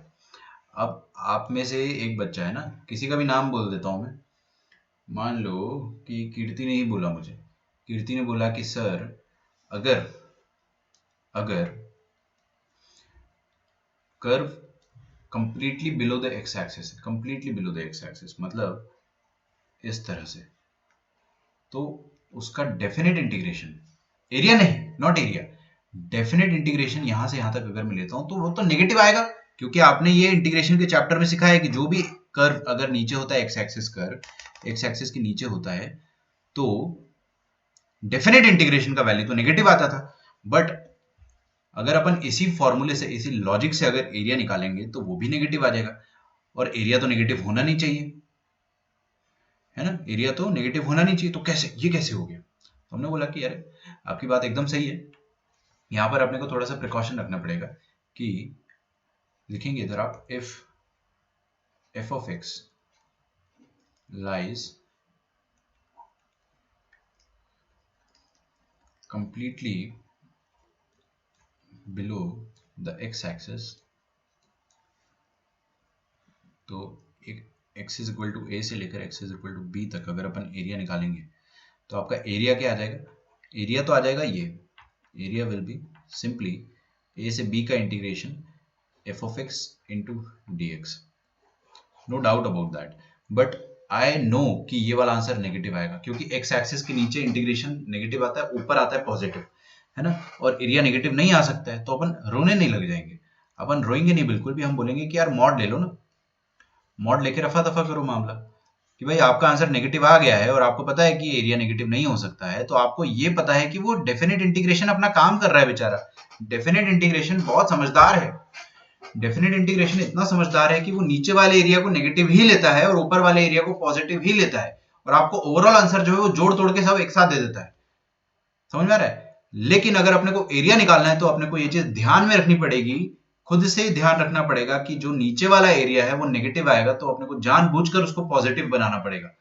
अब आप में से एक बच्चा है ना, किसी का भी नाम बोल देता हूं मैं। मान लो कि कीर्ति ने ही बोला मुझे। कीर्ति ने बोला कि सर, अगर अगर curve completely below the x axis, completely below the x axis मतलब इस तरह से, तो उसका डेफिनेट इंटीग्रेशन, एरिया नहीं, नॉट एरिया, डेफिनेट इंटीग्रेशन यहां से यहां तक अगर मैं लेता हूं तो वो तो नेगेटिव आएगा, क्योंकि आपने ये इंटीग्रेशन के चैप्टर में सिखाया है कि जो भी कर्व अगर नीचे होता है, x axis curve x axis के नीचे होता है, तो डेफिनेट इंटीग्रेशन का वैल्यू तो नेगेटिव आता था। बट अगर अपन इसी फॉर्मूले से, इसी लॉजिक से अगर एरिया निकालेंगे तो वो भी नेगेटिव आ जाएगा, और एरिया तो नेगेटिव होना नहीं चाहिए, है ना, एरिया तो नेगेटिव होना नहीं चाहिए, तो कैसे, ये कैसे हो गया? तो हमने बोला कि यार आपकी बात एकदम सही है, यहां पर अपने को थोड़ा सा प्रिकॉशन रखना पड़ेगा कि लिखेंगे इधर आप if f of x lies completely below the x axis, तो एक x is equal to a से लेकर x is equal to b तक अगर अपन एरिया निकालेंगे तो आपका एरिया क्या आ जाएगा? एरिया तो आ जाएगा ये, area will be simply a से b का इंटीग्रेशन f of x into dx, no doubt about that. But I know कि ये वाला आंसर नेगेटिव आएगा, क्योंकि एक्स एक्सिस के नीचे इंटीग्रेशन नेगेटिव आता है, ऊपर आता है पॉजिटिव, है ना, और एरिया नेगेटिव नहीं आ सकता है, तो अपन रोने नहीं लग जाएंगे, अपन रोएंगे नहीं बिल्कुल भी, हम बोलेंगे कि यार मॉड ले लो ना, मॉड लेके रफा दफा करो मामला, कि भाई आपका आंसर नेगेटिव आ गया है और आपको पता है कि एरिया नेगेटिव नहीं हो सकता है, तो आपको ये पता है कि वो डेफिनेट इंटीग्रेशन अपना काम कर रहा है बेचारा, डेफिनेट इंटीग्रेशन बहुत समझदार है, डेफिनेट इंटीग्रेशन इतना समझदार है कि वो नीचे वाले एरिया को नेगेटिव ही लेता है और ऊपर वाले एरिया को पॉजिटिव ही लेता है, और आपको ओवरऑल आंसर जो है वो जोड़ तोड़ के सब एक साथ दे देता है, समझ में आ रहा है? लेकिन अगर अपने को एरिया निकालना है तो अपने को ये चीज ध्यान में रखनी पड़ेगी, खुद से ही ध्यान रखना पड़ेगा कि जो नीचे वाला एरिया है वो नेगेटिव आएगा, तो अपने को जानबूझकर उसको पॉजिटिव बनाना पड़ेगा।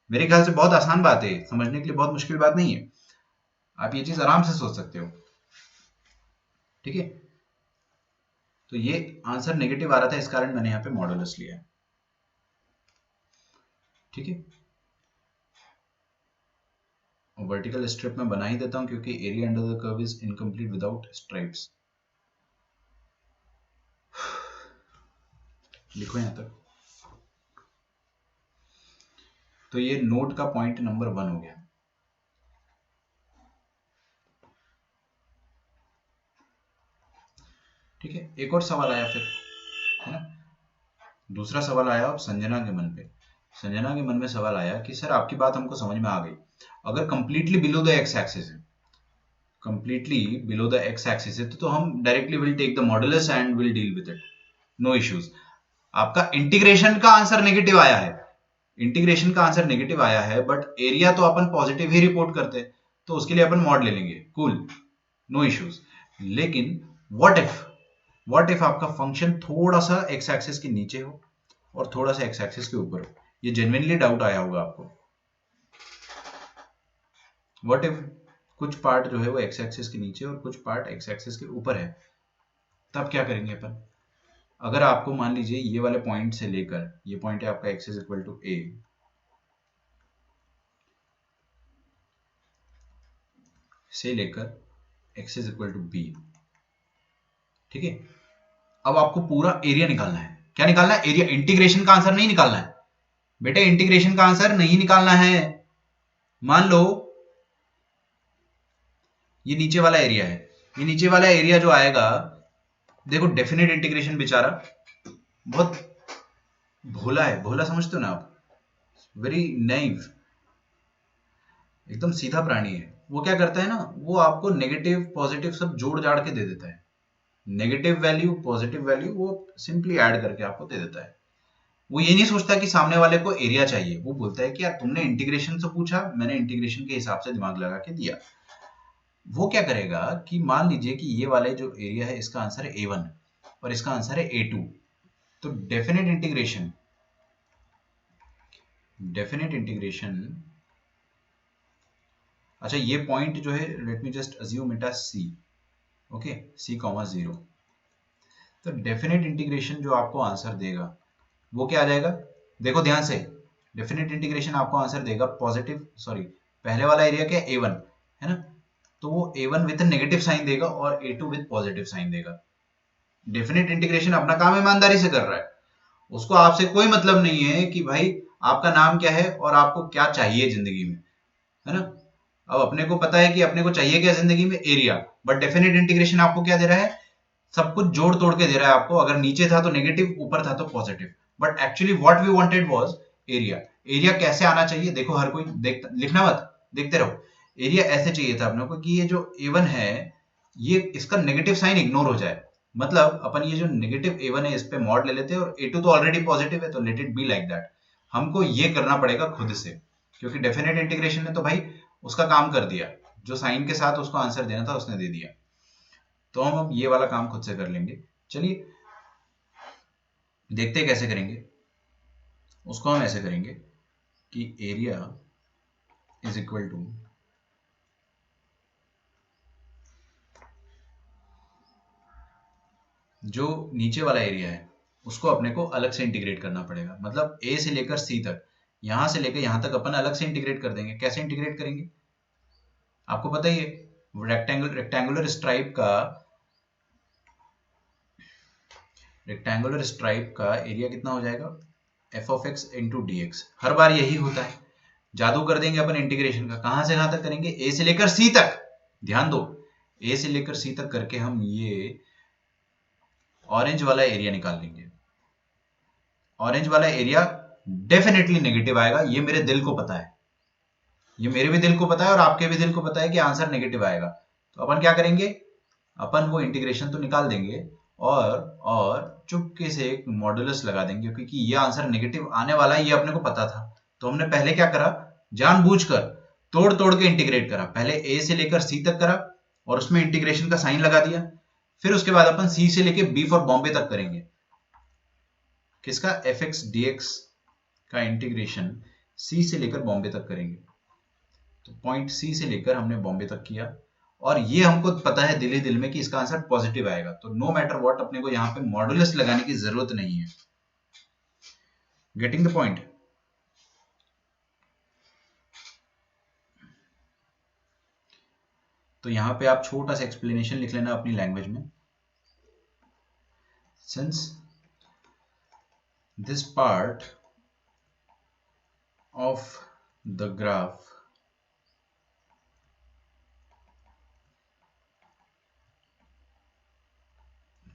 मेरे ख्याल से बहुत आसान बात है, समझने के लिए बहुत मुश्किल बात नहीं है, आप ये चीज आराम से सोच सकते हो, ठीक है। तो ये आंसर नेगेटिव आ रहा था, इस कारण मैंने यहाँ पे मॉडुलस लिया है, ठीक है। और वर्टिकल स्ट्रिप में बना ही देता हूं क्योंकि area under the curve is incomplete without stripes. लिखो यहां तक। तो ये नोट का पॉइंट नंबर 1 हो गया, ठीक है। एक और सवाल आया फिर, है ना, दूसरा सवाल आया अब संजना के मन पे। संजना के मन में सवाल आया कि सर आपकी बात हमको समझ में आ गई, अगर completely below the x axis है, completely below the x axis है, तो हम directly will take the modulus and will deal with it, no issues. आपका इंटीग्रेशन का आंसर नेगेटिव आया है, इंटीग्रेशन का आंसर नेगेटिव आया है, बट एरिया तो अपन पॉजिटिव ही रिपोर्ट करते हैं, तो उसके लिए अपन मॉड ले लेंगे, कूल, नो इश्यूज। लेकिन व्हाट इफ आपका फंक्शन थोड़ा सा एक्स एक्सिस के नीचे हो और थोड़ा सा एक्स एक्सिस के ऊपर हो, ये जेन्युइनली डाउट आया होगा आपको। व्हाट इफ कुछ पार्ट जो है वो एक्स एक्सिस के नीचे और कुछ पार्ट एक्स एक्सिस के ऊपर है, तब क्या करेंगे अपन? अगर आपको मान लीजिए ये वाले पॉइंट से लेकर, ये पॉइंट है आपका x is equal to a, से लेकर x is equal to b, ठीक है। अब आपको पूरा एरिया निकालना है, क्या निकालना है? एरिया, इंटीग्रेशन का आंसर नहीं निकालना है बेटे, इंटीग्रेशन का आंसर नहीं निकालना है। मान लो ये नीचे वाला एरिया है, ये नीचे वाला एरिया जो आएगा, देखो डेफिनेट इंटीग्रेशन बेचारा बहुत भोला है, भोला समझते हो ना आप, वेरी नाइव, एकदम सीधा प्राणी है। वो क्या करता है ना, वो आपको नेगेटिव पॉजिटिव सब जोड़ जाड़ के दे देता है, नेगेटिव वैल्यू पॉजिटिव वैल्यू वो सिंपली ऐड करके आपको दे देता है। वो ये नहीं सोचता कि सामने वाले को एरिया चाहिए, वो बोलता है कि यार तुमने इंटीग्रेशन से पूछा, मैंने इंटीग्रेशन के हिसाब से दिमाग लगा के दिया। वो क्या करेगा कि मान लीजिए कि ये वाले जो एरिया है इसका आंसर है a1 और इसका आंसर है a2, तो डेफिनेट इंटीग्रेशन, अच्छा ये पॉइंट जो है, let me just assume it as c, okay, c, 0, तो डेफिनेट इंटीग्रेशन जो आपको आंसर देगा वो क्या आ जाएगा? देखो ध्यान से, डेफिनेट इंटीग्रेशन आपको आंसर देगा पॉजिटिव, सॉरी पहले वाला एरिया क्या है a1, है ना, तो वो a1 विद नेगेटिव साइन देगा और a2 विद पॉजिटिव साइन देगा। डेफिनेट इंटीग्रेशन अपना काम ईमानदारी से कर रहा है, उसको आपसे कोई मतलब नहीं है कि भाई आपका नाम क्या है और आपको क्या चाहिए जिंदगी में, है ना। अब अपने को पता है कि अपने को चाहिए क्या जिंदगी में, एरिया, बट डेफिनेट इंटीग्रेशन आपको क्या दे रहा है, सब कुछ जोड़ तोड़ के दे रहा है आपको। अगर नीचे था तो नेगेटिव, ऊपर था तो positive, but actually what we wanted was area. Area कैसे आना चाहिए, देखो हर कोई देख, लिखना मत, देखते रहो। एरिया ऐसे चाहिए था अपने को कि ये जो A1 है, ये इसका नेगेटिव साइन इग्नोर हो जाए। मतलब अपन ये जो नेगेटिव A1 है इस पे मॉड ले लेते हैं, और A2 तो ऑलरेडी पॉजिटिव है तो let it be like that. हमको ये करना पड़ेगा खुद से, क्योंकि डेफिनेट इंटीग्रेशन ने तो भाई उसका काम कर दिया, जो साइन के साथ उसको आंसर देना था उसने दे दिया। तो हम अब ये वाला काम खुद से कर लेंगे। चलिए देखते हैं कैसे करेंगे। उसको हम ऐसे करेंगे कि एरिया इज इक्वल टू जो नीचे वाला एरिया है उसको अपने को अलग से इंटीग्रेट करना पड़ेगा। मतलब ए से लेकर सी तक, यहां से लेकर यहां तक अपन अलग से इंटीग्रेट कर देंगे। कैसे इंटीग्रेट करेंगे आपको पता ही है। रेक्टेंगुलर स्ट्राइप का एरिया कितना हो जाएगा, f of x into d x. हर बार यही होता है, जादू कर देंगे अपन इंटीग्रेशन का। कहां से कहां तक करेंगे, ए से लेकर सी तक। ध्यान दो, ए से लेकर सी तक करके हम ये ऑरेंज वाला एरिया निकाल लेंगे। ऑरेंज वाला एरिया डेफिनेटली नेगेटिव आएगा, ये मेरे दिल को पता है, ये मेरे भी दिल को पता है और आपके भी दिल को पता है कि आंसर नेगेटिव आएगा। तो अपन क्या करेंगे, अपन वो इंटीग्रेशन तो निकाल देंगे और चुपके से एक मॉडुलस लगा देंगे, क्योंकि ये आंसर नेगेटिव आने वाला है ये अपने को पता था। तो हमने पहले क्या करा, जानबूझकर तोड़ तोड़ के इंटीग्रेट करा। पहले ए से लेकर सी तक करा और उसमें इंटीग्रेशन का साइन लगा दिया। फिर उसके बाद अपन सी से लेकर बी फॉर बॉम्बे तक करेंगे। किसका, एफ एक्स डी एक्स का इंटीग्रेशन सी से लेकर बॉम्बे तक करेंगे। तो पॉइंट सी से लेकर हमने बॉम्बे तक किया, और ये हमको पता है दिल ही दिल में कि इसका आंसर पॉजिटिव आएगा। तो नो मैटर व्हाट अपने को यहाँ पे मॉडुलस लगाने की जरूरत नहीं है। Getting the point. तो यहाँ पे आप छोटा सा एक्सप्लेनेशन लिख लेना अपनी लैंग्वेज में। Since this part of the graph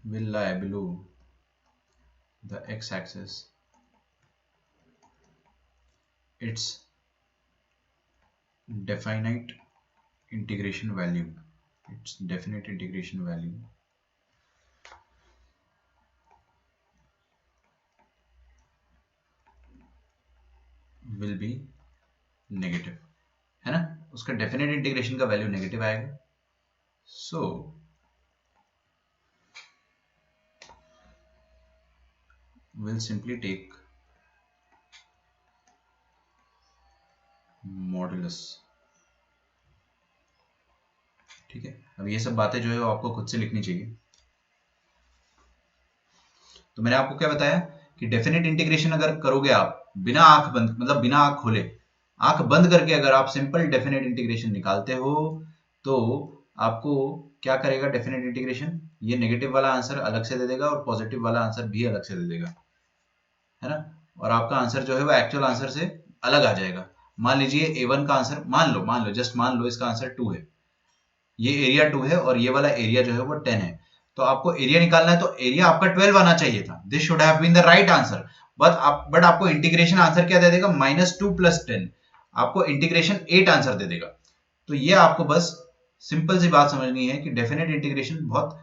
will lie below the x-axis, its definite integration value, its definite integration value will be negative, है ना। उसका डेफिनेट इंटीग्रेशन का वैल्यू नेगेटिव आएगा। सो we'll simply take मॉडुलस। ठीक है, अब ये सब बातें जो है वो आपको खुद से लिखनी चाहिए। तो मैंने आपको क्या बताया कि डेफिनेट इंटीग्रेशन अगर करोगे आप बिना आंख बंद, मतलब बिना आंख खोले, आंख बंद करके अगर आप सिंपल डेफिनेट इंटीग्रेशन निकालते हो तो आपको क्या करेगा डेफिनेट इंटीग्रेशन, ये नेगेटिव वाला आंसर अलग से दे देगा और पॉजिटिव वाला आंसर भी अलग से दे देगा, है ना। और आपका आंसर जो है वो एक्चुअल आंसर से अलग आ जाएगा। मान लीजिए A1 का आंसर, मान लो जस्ट मान लो इसका आंसर 2 है, ये एरिया 2 है और ये वाला एरिया जो है वो 10 है। तो आपको एरिया निकालना है, तो एरिया आपका 12 आना चाहिए था। This should have been the right answer. But आपको इंटीग्रेशन आंसर क्या दे देगा, -2 + 10, आपको इंटीग्रेशन 8 आंसर दे देगा। तो ये आपको बस सिंपल सी बात समझनी है कि डेफिनेट इंटीग्रेशन बहुत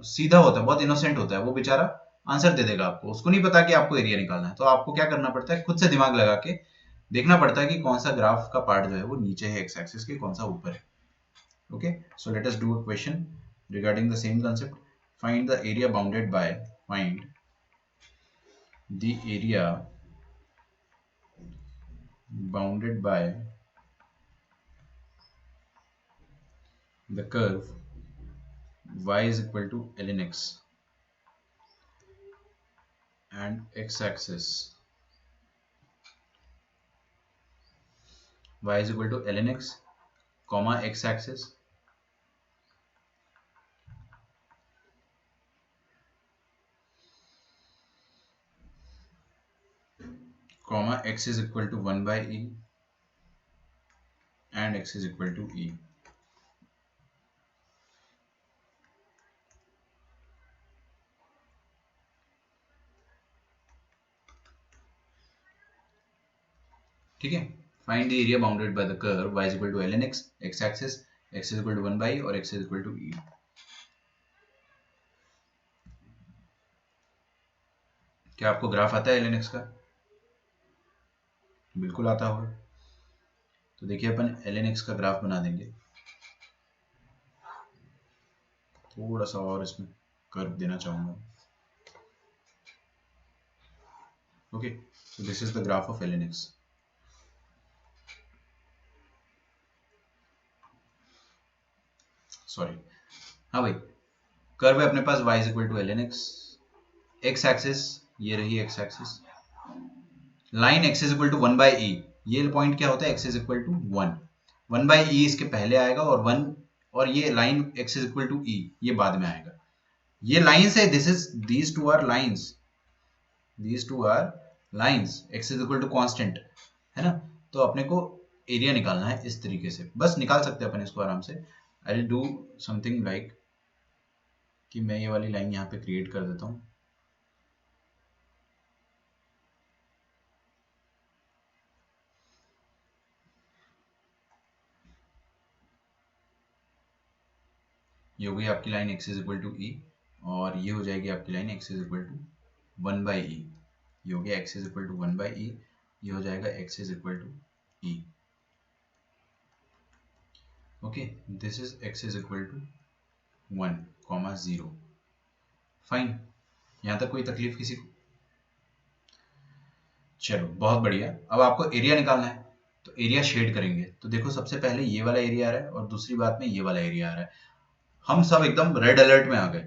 सीधा होता है, बहुत इनोसेंट होता है। वो बेचारा आंसर दे देगा आपको, उसको नहीं पता कि आपको एरिया निकालना है। तो आपको क्या करना पड़ता है, खुद से दिमाग लगा के देखना पड़ता है कि कौन सा ग्राफ का पार्ट जो है वो नीचे है एक्स एक्सिस के, कौन सा ऊपर है। Okay, so let us do a question regarding the same concept. Find the area bounded by, find the area bounded by the curve y is equal to ln x and x-axis y is equal to ln x comma x-axis comma x is equal to 1 by e and x is equal to e. ठीक है, find the area bounded by the curve y is equal to ln x, x axis x is equal to 1 by और x is equal to e. क्या आपको ग्राफ आता है ln x का? बिल्कुल आता होगा। तो देखिए अपन ln x का ग्राफ बना देंगे, थोड़ा सा और इसमें कर्व देना चाहूंगा। Okay, so this is the graph of ln x। Sorry, हाँ भाई, कर्व है अपने पास y is equal to ln x, x axis ये रही x axis, line x is equal to 1 by e. ये पॉइंट क्या होता है? x is equal to 1, 1 by e इसके पहले आएगा और 1, और ये line x is equal to e ये बाद में आएगा। ये लाइंस है, this is these two are lines, these two are lines, x is equal to constant है ना। तो अपने को एरिया निकालना है इस तरीके से, बस निकाल सकते हैं अपन इसको आराम से। I will do something like कि मैं ये वाली लाइन यहाँ पे क्रिएट कर देता हूँ। ये हो गई आपकी line x is equal to e, और ये हो जाएगी आपकी line x is equal to 1 by e. ये हो गया x is equal to 1 by e, ये हो जाएगा x is equal to e. Okay, this is x is equal to 1 comma 0। Fine, यहाँ तक कोई तकलीफ किसी को? चलो बहुत बढ़िया। अब आपको एरिया निकालना है, तो एरिया शेड करेंगे। तो देखो सबसे पहले ये वाला एरिया आ रहा है और दूसरी बात में ये वाला एरिया आ रहा है। हम सब एकदम रेड अलर्ट में आ गए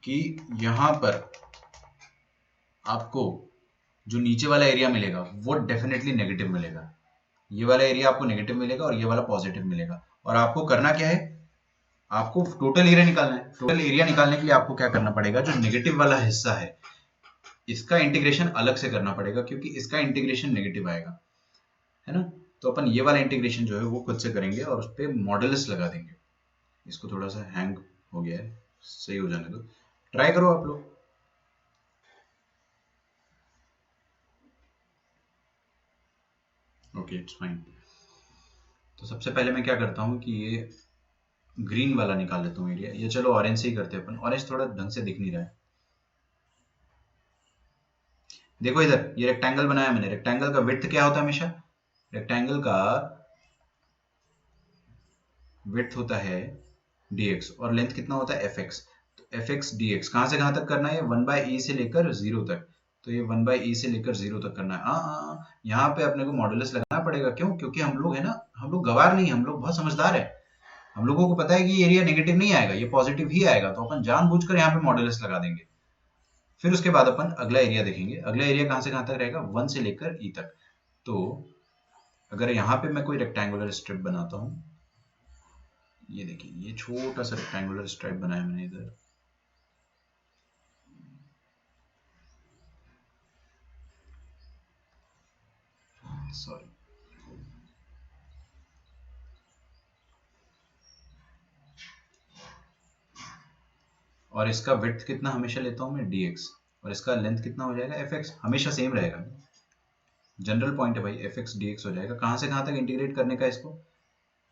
कि यहाँ पर आपको जो नीचे वाला एरिया मिलेगा वो डेफिनेटली नेगेटिव मिलेगा। ये वाला एरिया आपको नेगेटिव मिलेगा और ये वाला पॉजिटिव मिलेगा। और आपको करना क्या है? आपको टोटल एरिया निकालना है। टोटल एरिया निकालने के लिए आपको क्या करना पड़ेगा? जो नेगेटिव वाला हिस्सा है इसका इंटीग्रेशन अलग से करना पड़ेगा, क्योंकि इसका इंटीग्रेशन नेगेटिव आएगा, है ना। तो अपन ये वाला इंटीग्रेशन जो है वो खुद से करेंगे और उस पर मॉडुलस लगा देंगे। इसको थोड़ा सा हैंग हो गया है, सही हो जाने दो, ट्राई करो आप लोग। Okay, it's fine. तो सबसे पहले मैं क्या करता हूँ कि ये ग्रीन वाला निकाल लेता हूँ एरिया। ये चलो ऑरेंज से ही करते हैं अपन, ऑरेंज थोड़ा ढंग से दिख नहीं रहा है। देखो इधर ये रेक्टेंगल बनाया मैंने, रेक्टेंगल का विड्थ क्या होता है हमेशा? रेक्टेंगल का विड्थ होता है dx और लेंथ कितना होता है fx। तो fx dx कहां से कहां तक करना है? 1 बाई ई से लेकर 0 तक। तो ये 1 बाई ई से लेकर 0 तक करना है। यहाँ पे अपने को मॉडुलस लगाना पड़ेगा। क्यों? क्योंकि हम लोग है ना, हम लोग गवार नहीं, हम लोग बहुत समझदार है। हम लोगों को पता है कि एरिया नेगेटिव नहीं आएगा, ये पॉजिटिव ही आएगा। तो अपन जानबूझकर यहाँ पे मॉडुलस लगा देंगे। फिर उसके बाद अपन अगला एरिया देखेंगे। अगला एरिया कहां से कहां तक रहेगा? 1 से लेकर ई तक। तो अगर यहाँ पे मैं कोई रेक्टेंगुलर स्ट्रिप बनाता हूँ, ये देखिए ये छोटा सा रेक्टेंगुलर स्ट्राइप बनाया मैंने इधर, सॉरी, और इसका विड्थ कितना हमेशा लेता हूं मैं? dx, और इसका लेंथ कितना हो जाएगा? fx, हमेशा सेम रहेगा। जनरल पॉइंट है भाई, fx dx हो जाएगा। कहां से कहां तक इंटीग्रेट करने का इसको?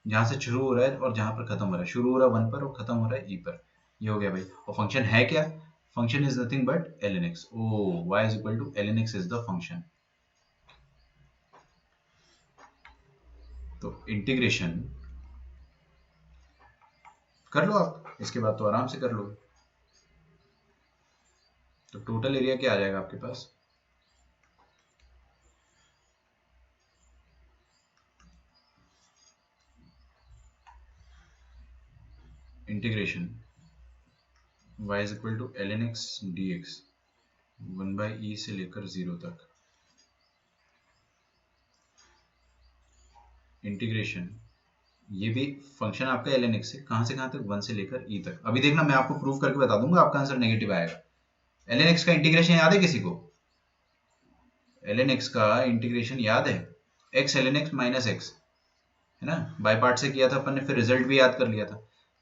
जहां से शुरू हो रहा है और जहां पर खत्म हो रहा है। शुरू हो रहा है 1 पर और खत्म हो रहा है e पर। ये हो गया भाई। और फंक्शन है क्या? Function is nothing but ln x। Oh, y is equal to ln x is the function. तो इंटीग्रेशन कर लो आप, इसके बाद तो आराम से कर लो। तो टोटल एरिया क्या आ जाएगा आपके पास? Integration y is equal to ln x dx 1 by e से लेकर 0 तक। इंटीग्रेशन ये भी फंक्शन आपका ln x से कहां तक? 1 से लेकर e तक। अभी देखना मैं आपको प्रूव करके बता दूंगा, आपका आंसर नेगेटिव आएगा। ln x का इंटीग्रेशन याद है किसी को? ln x का इंटीग्रेशन याद है, x ln x minus x, है ना, बाय पार्ट से किया था अपन ने, फिर रिजल्ट भी याद कर लिया था।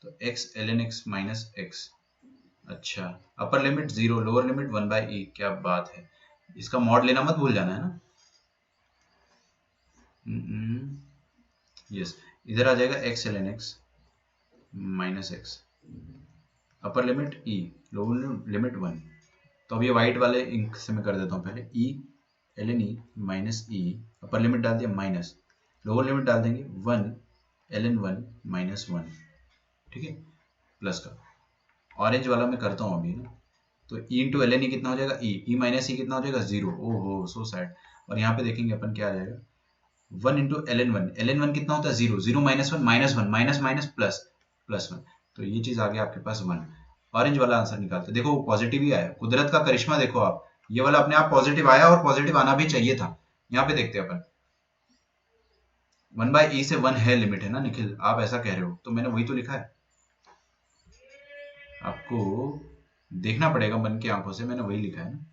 तो x ln x minus x. अच्छा, upper limit 0, lower limit 1/e, क्या बात है। इसका मॉड लेना मत भूल जाना, है ना। यस, इधर आ जाएगा x ln x minus x, upper limit e, lower limit 1। तो अब ये व्हाइट वाले इंक से मैं कर देता हूँ पहले, e ln e minus e, upper limit डाल दिया माइनस, लोअर लिमिट डाल देंगे 1 ln 1 माइनस 1, ठीक है, प्लस का। ऑरेंज वाला मैं करता हूँ अभी ना, तो e into l n e कितना हो जाएगा, e माइनस ई कितना हो जाएगा, 0। ओहो सो सैड। और यहाँ पे देखेंगे अपन क्या आ जाएगा, 1 इंटू एल एन वन कितना होता है, 0, 0 minus one minus one, minus minus plus, plus 1। तो ये चीज आ गया आपके पास 1। ऑरेंज वाला आंसर निकालते, देखो वो पॉजिटिव ही आया, कुदरत का करिश्मा देखो आप, ये वाला अपने आप पॉजिटिव आया, और पॉजिटिव आना भी चाहिए था। यहाँ पे देखते हैं अपन, 1/e से 1 है लिमिट, है ना निखिल, आप ऐसा कह रहे हो, तो मैंने वही तो लिखा है, आपको देखना पड़ेगा मन की आंखों से, मैंने वही लिखा है ना।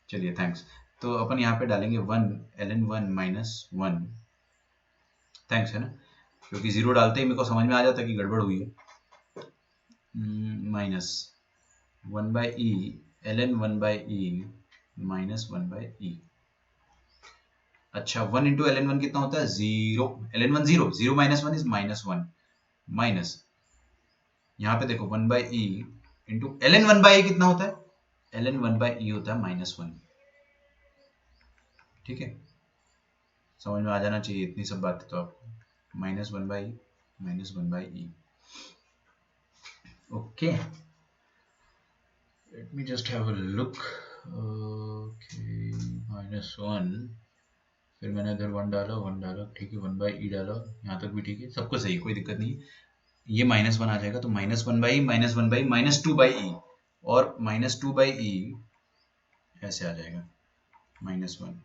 चलिए थैंक्स। तो अपन यहाँ पे डालेंगे 1 ln 1 माइनस 1, थैंक्स, है ना, क्योंकि 0 डालते ही मेरे को समझ में आ जाता कि गड़बड़ हुई है। Minus 1/e ln 1/e minus 1/e। अच्छा, 1 इंटू ln 1 कितना होता है, 0, ln 1 0, 0 minus 1 is minus 1, minus, यहाँ पे देखो 1/e इंटू ln 1/e कितना होता है, ln 1/e होता है माइनस 1, ठीक है, समझ में आ जाना चाहिए इतनी सब बातें तो आपको, minus 1/e minus 1/e। Okay, late me just have a look. Okay, minus 1, फिर मैंने इधर 1 डाला, 1 डाला, ठीक है, 1/e डाला, यहाँ तक भी ठीक है, सबको सही, कोई दिक्कत नहीं है। ये माइनस 1 आ जाएगा, तो minus 1/e minus 1/e minus 2/e, और माइनस 2/e ऐसे आ जाएगा, माइनस 1।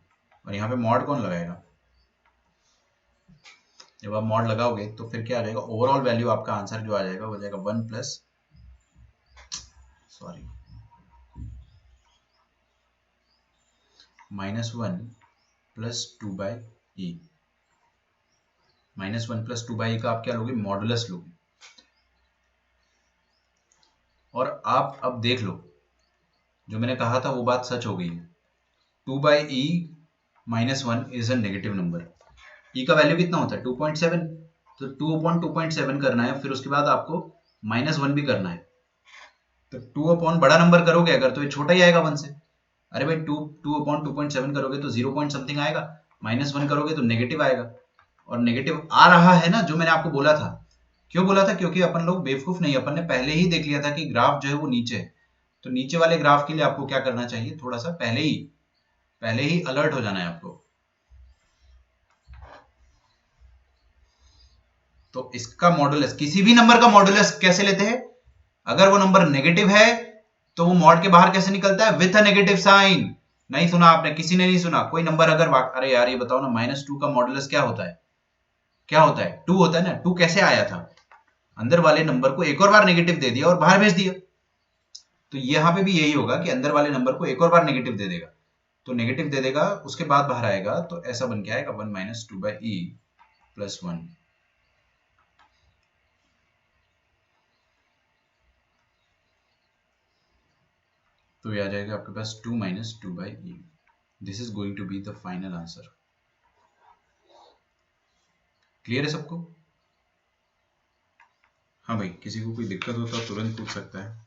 और यहाँ पे मॉड कौन लगाएगा, जब आप मॉड लगाओगे तो फिर क्या आ जाएगा, ओवरऑल वैल्यू आपका आंसर जो आ जाएगा वो जाएगा 1 plus, sorry, minus 1 plus 2/e, minus 1 plus 2/e का आप क्या लोगे, मॉडुलस लोगे। और आप अब देख लो, जो मैंने कहा था वो बात सच हो गई है, 2/e minus 1 is a negative number. e का वैल्यू कितना होता है, 2.7, तो 2/2.7 करना है, फिर उसके बाद आपको माइनस 1 भी करना है। तो 2 बड़ा नंबर करोगे अगर, तो ये छोटा ही आएगा 1 से। अरे भाई 2/2.7 करोगे तो 0 पॉइंट समथिंग आएगा, माइनस 1 करोगे तो नेगेटिव आएगा, और नेगेटिव आ रहा है ना, जो मैंने आपको बोला था। क्यों बोला था, क्योंकि अपन लोग बेवकूफ नहीं, अपन ने पहले ही देख लिया था कि ग्राफ जो है वो नीचे है। तो नीचे वाले ग्राफ के लिए आपको क्या करना चाहिए, थोड़ा सा पहले ही अलर्ट हो जाना है आपको। तो इसका मॉडुलस, किसी भी नंबर का मॉडुलस कैसे लेते हैं, अगर वो नंबर नेगेटिव है तो वो मॉड के बाहर कैसे निकलता है, विथ अ नेगेटिव साइन। नहीं सुना आपने, किसी ने नहीं सुना, कोई नंबर अगर, अरे यार ये बताओ ना, -2 का मॉडुलस क्या होता है, क्या होता है, 2 होता है ना। 2 कैसे आया था, अंदर वाले नंबर को एक और बार नेगेटिव दे दिया और बाहर भेज दिया। तो यहाँ पे भी यही होगा कि अंदर वाले नंबर को एक और बार नेगेटिव दे देगा, तो नेगेटिव दे देगा, उसके बाद बाहर आएगा, तो ऐसा बन के आएगा 1 माइनस 2/e प्लस 1। तो ये आ जाएगा आपके पास 2 minus 2/e। This is going to be the final answer. Clear है सबको। हाँ भाई, किसी को कोई दिक्कत हो तो तुरंत पूछ सकता है।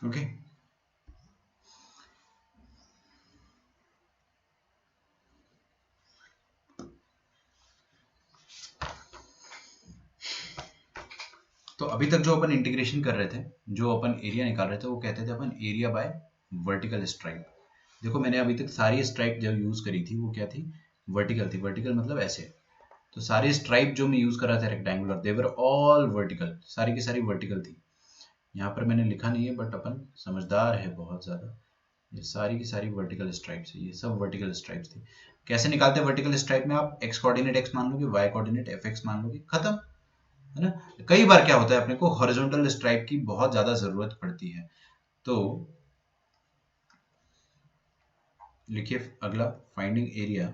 ओके। तो अभी तक जो अपन इंटीग्रेशन कर रहे थे, जो अपन एरिया निकाल रहे थे, वो कहते थे अपन एरिया बाय वर्टिकल स्ट्राइप। देखो मैंने अभी तक सारी स्ट्राइप जो यूज करी थी वो क्या थी, वर्टिकल थी। वर्टिकल मतलब ऐसे। तो सारी स्ट्राइप जो मैं यूज कर रहा था रेक्टेंगुलर, देवर ऑल वर्टिकल, सारी की सारी वर्टिकल थी। यहाँ पर मैंने लिखा नहीं है बट अपन समझदार है बहुत ज्यादा। ये सारी की सारी वर्टिकल स्ट्राइप्स है, ये सब वर्टिकल स्ट्राइप्स थी। कैसे निकालते हैं वर्टिकल स्ट्राइप में, आप एक्स कोऑर्डिनेट एक्स मान लोगे, वाई कोऑर्डिनेट एफ एक्स मान लोगे, खत्म, है ना। कई बार क्या होता है अपने को हॉरिजॉन्टल स्ट्राइप की बहुत ज्यादा जरूरत पड़ती है, तो लिखिए अगला, finding area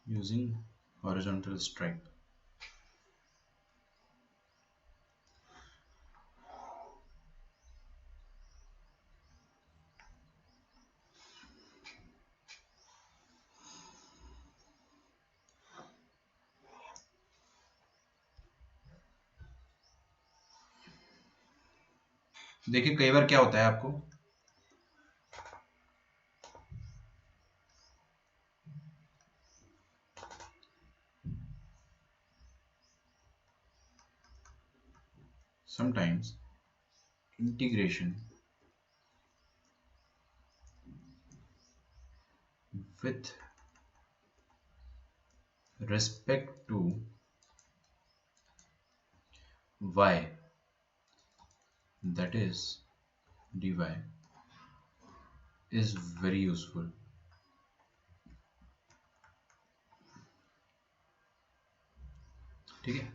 using horizontal stripe. देखिए कई बार क्या होता है आपको, sometimes integration with respect to y, that is dy, is very useful। ठीक है,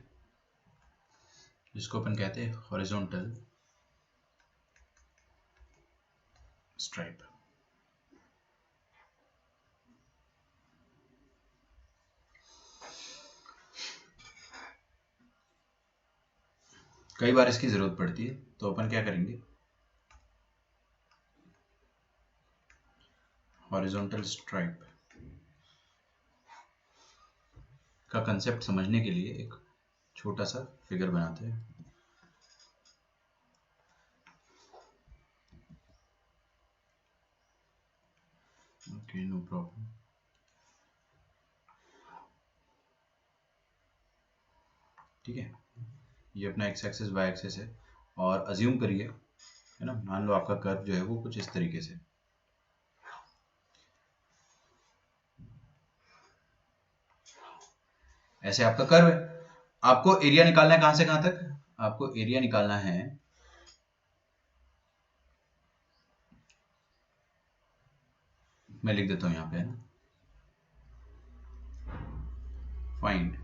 जिसको अपन कहते हैं हॉरिजॉन्टल स्ट्राइप। कई बार इसकी जरूरत पड़ती है, तो अपन क्या करेंगे, हॉरिजॉन्टल स्ट्राइप का कंसेप्ट समझने के लिए एक छोटा सा फिगर बनाते हैं। Okay, no problem. ठीक है, ये अपना एक्स एक्सिस वाई एक्सिस है, और अज्यूम करिए, है ना, मान लो आपका कर्व जो है वो कुछ इस तरीके से, ऐसे आपका कर्व है। आपको एरिया निकालना है कहां से कहां तक, आपको एरिया निकालना है मैं लिख देता हूं यहां पे, है ना, फाइंड,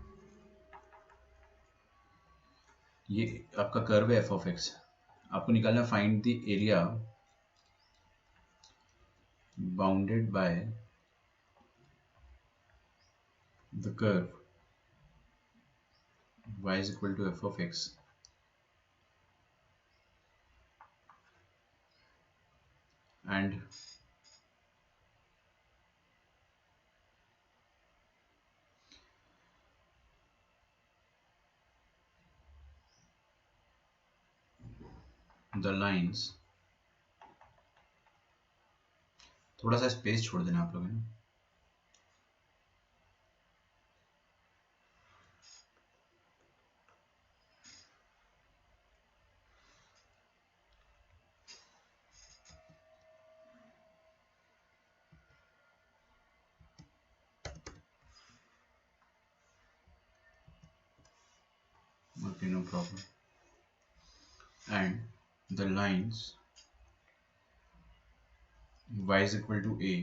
ये आपका कर्व है एफ ऑफ एक्स, आपको निकालना है find the area bounded by the curve y is equal to f of x and the lines, थोड़ा सा स्पेस छोड़ देना आप लोगों ने, okay, no problem, and the lines y is equal to a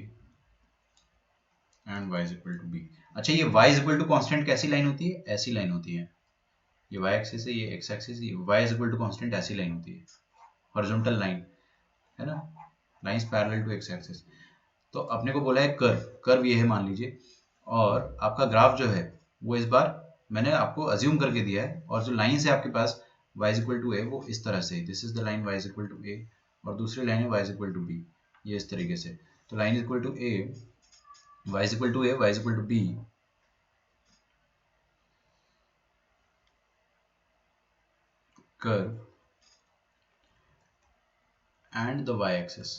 and y is equal to b। अच्छा, ये y is equal to constant कैसी लाइन होती है, ऐसी लाइन होती है, ये y एक्सिस है, ये x एक्सिस, ये y is equal to constant ऐसी लाइन होती है, हॉरिजॉन्टल लाइन, है ना, lines parallel to x axis. तो अपने को बोला है कर्व, कर्व ये है मान लीजिए, और आपका ग्राफ जो है वो इस बार मैंने आपको अज्यूम करके दिया है, और जो लाइन है आपके पास y is equal to a वो इस तरह से, this is the line y is equal to a, और दूसरी लाइन है y is equal to b। ये इस तरीके से। तो line is equal to a, y is equal to a, y is equal to b, curve and the y axis।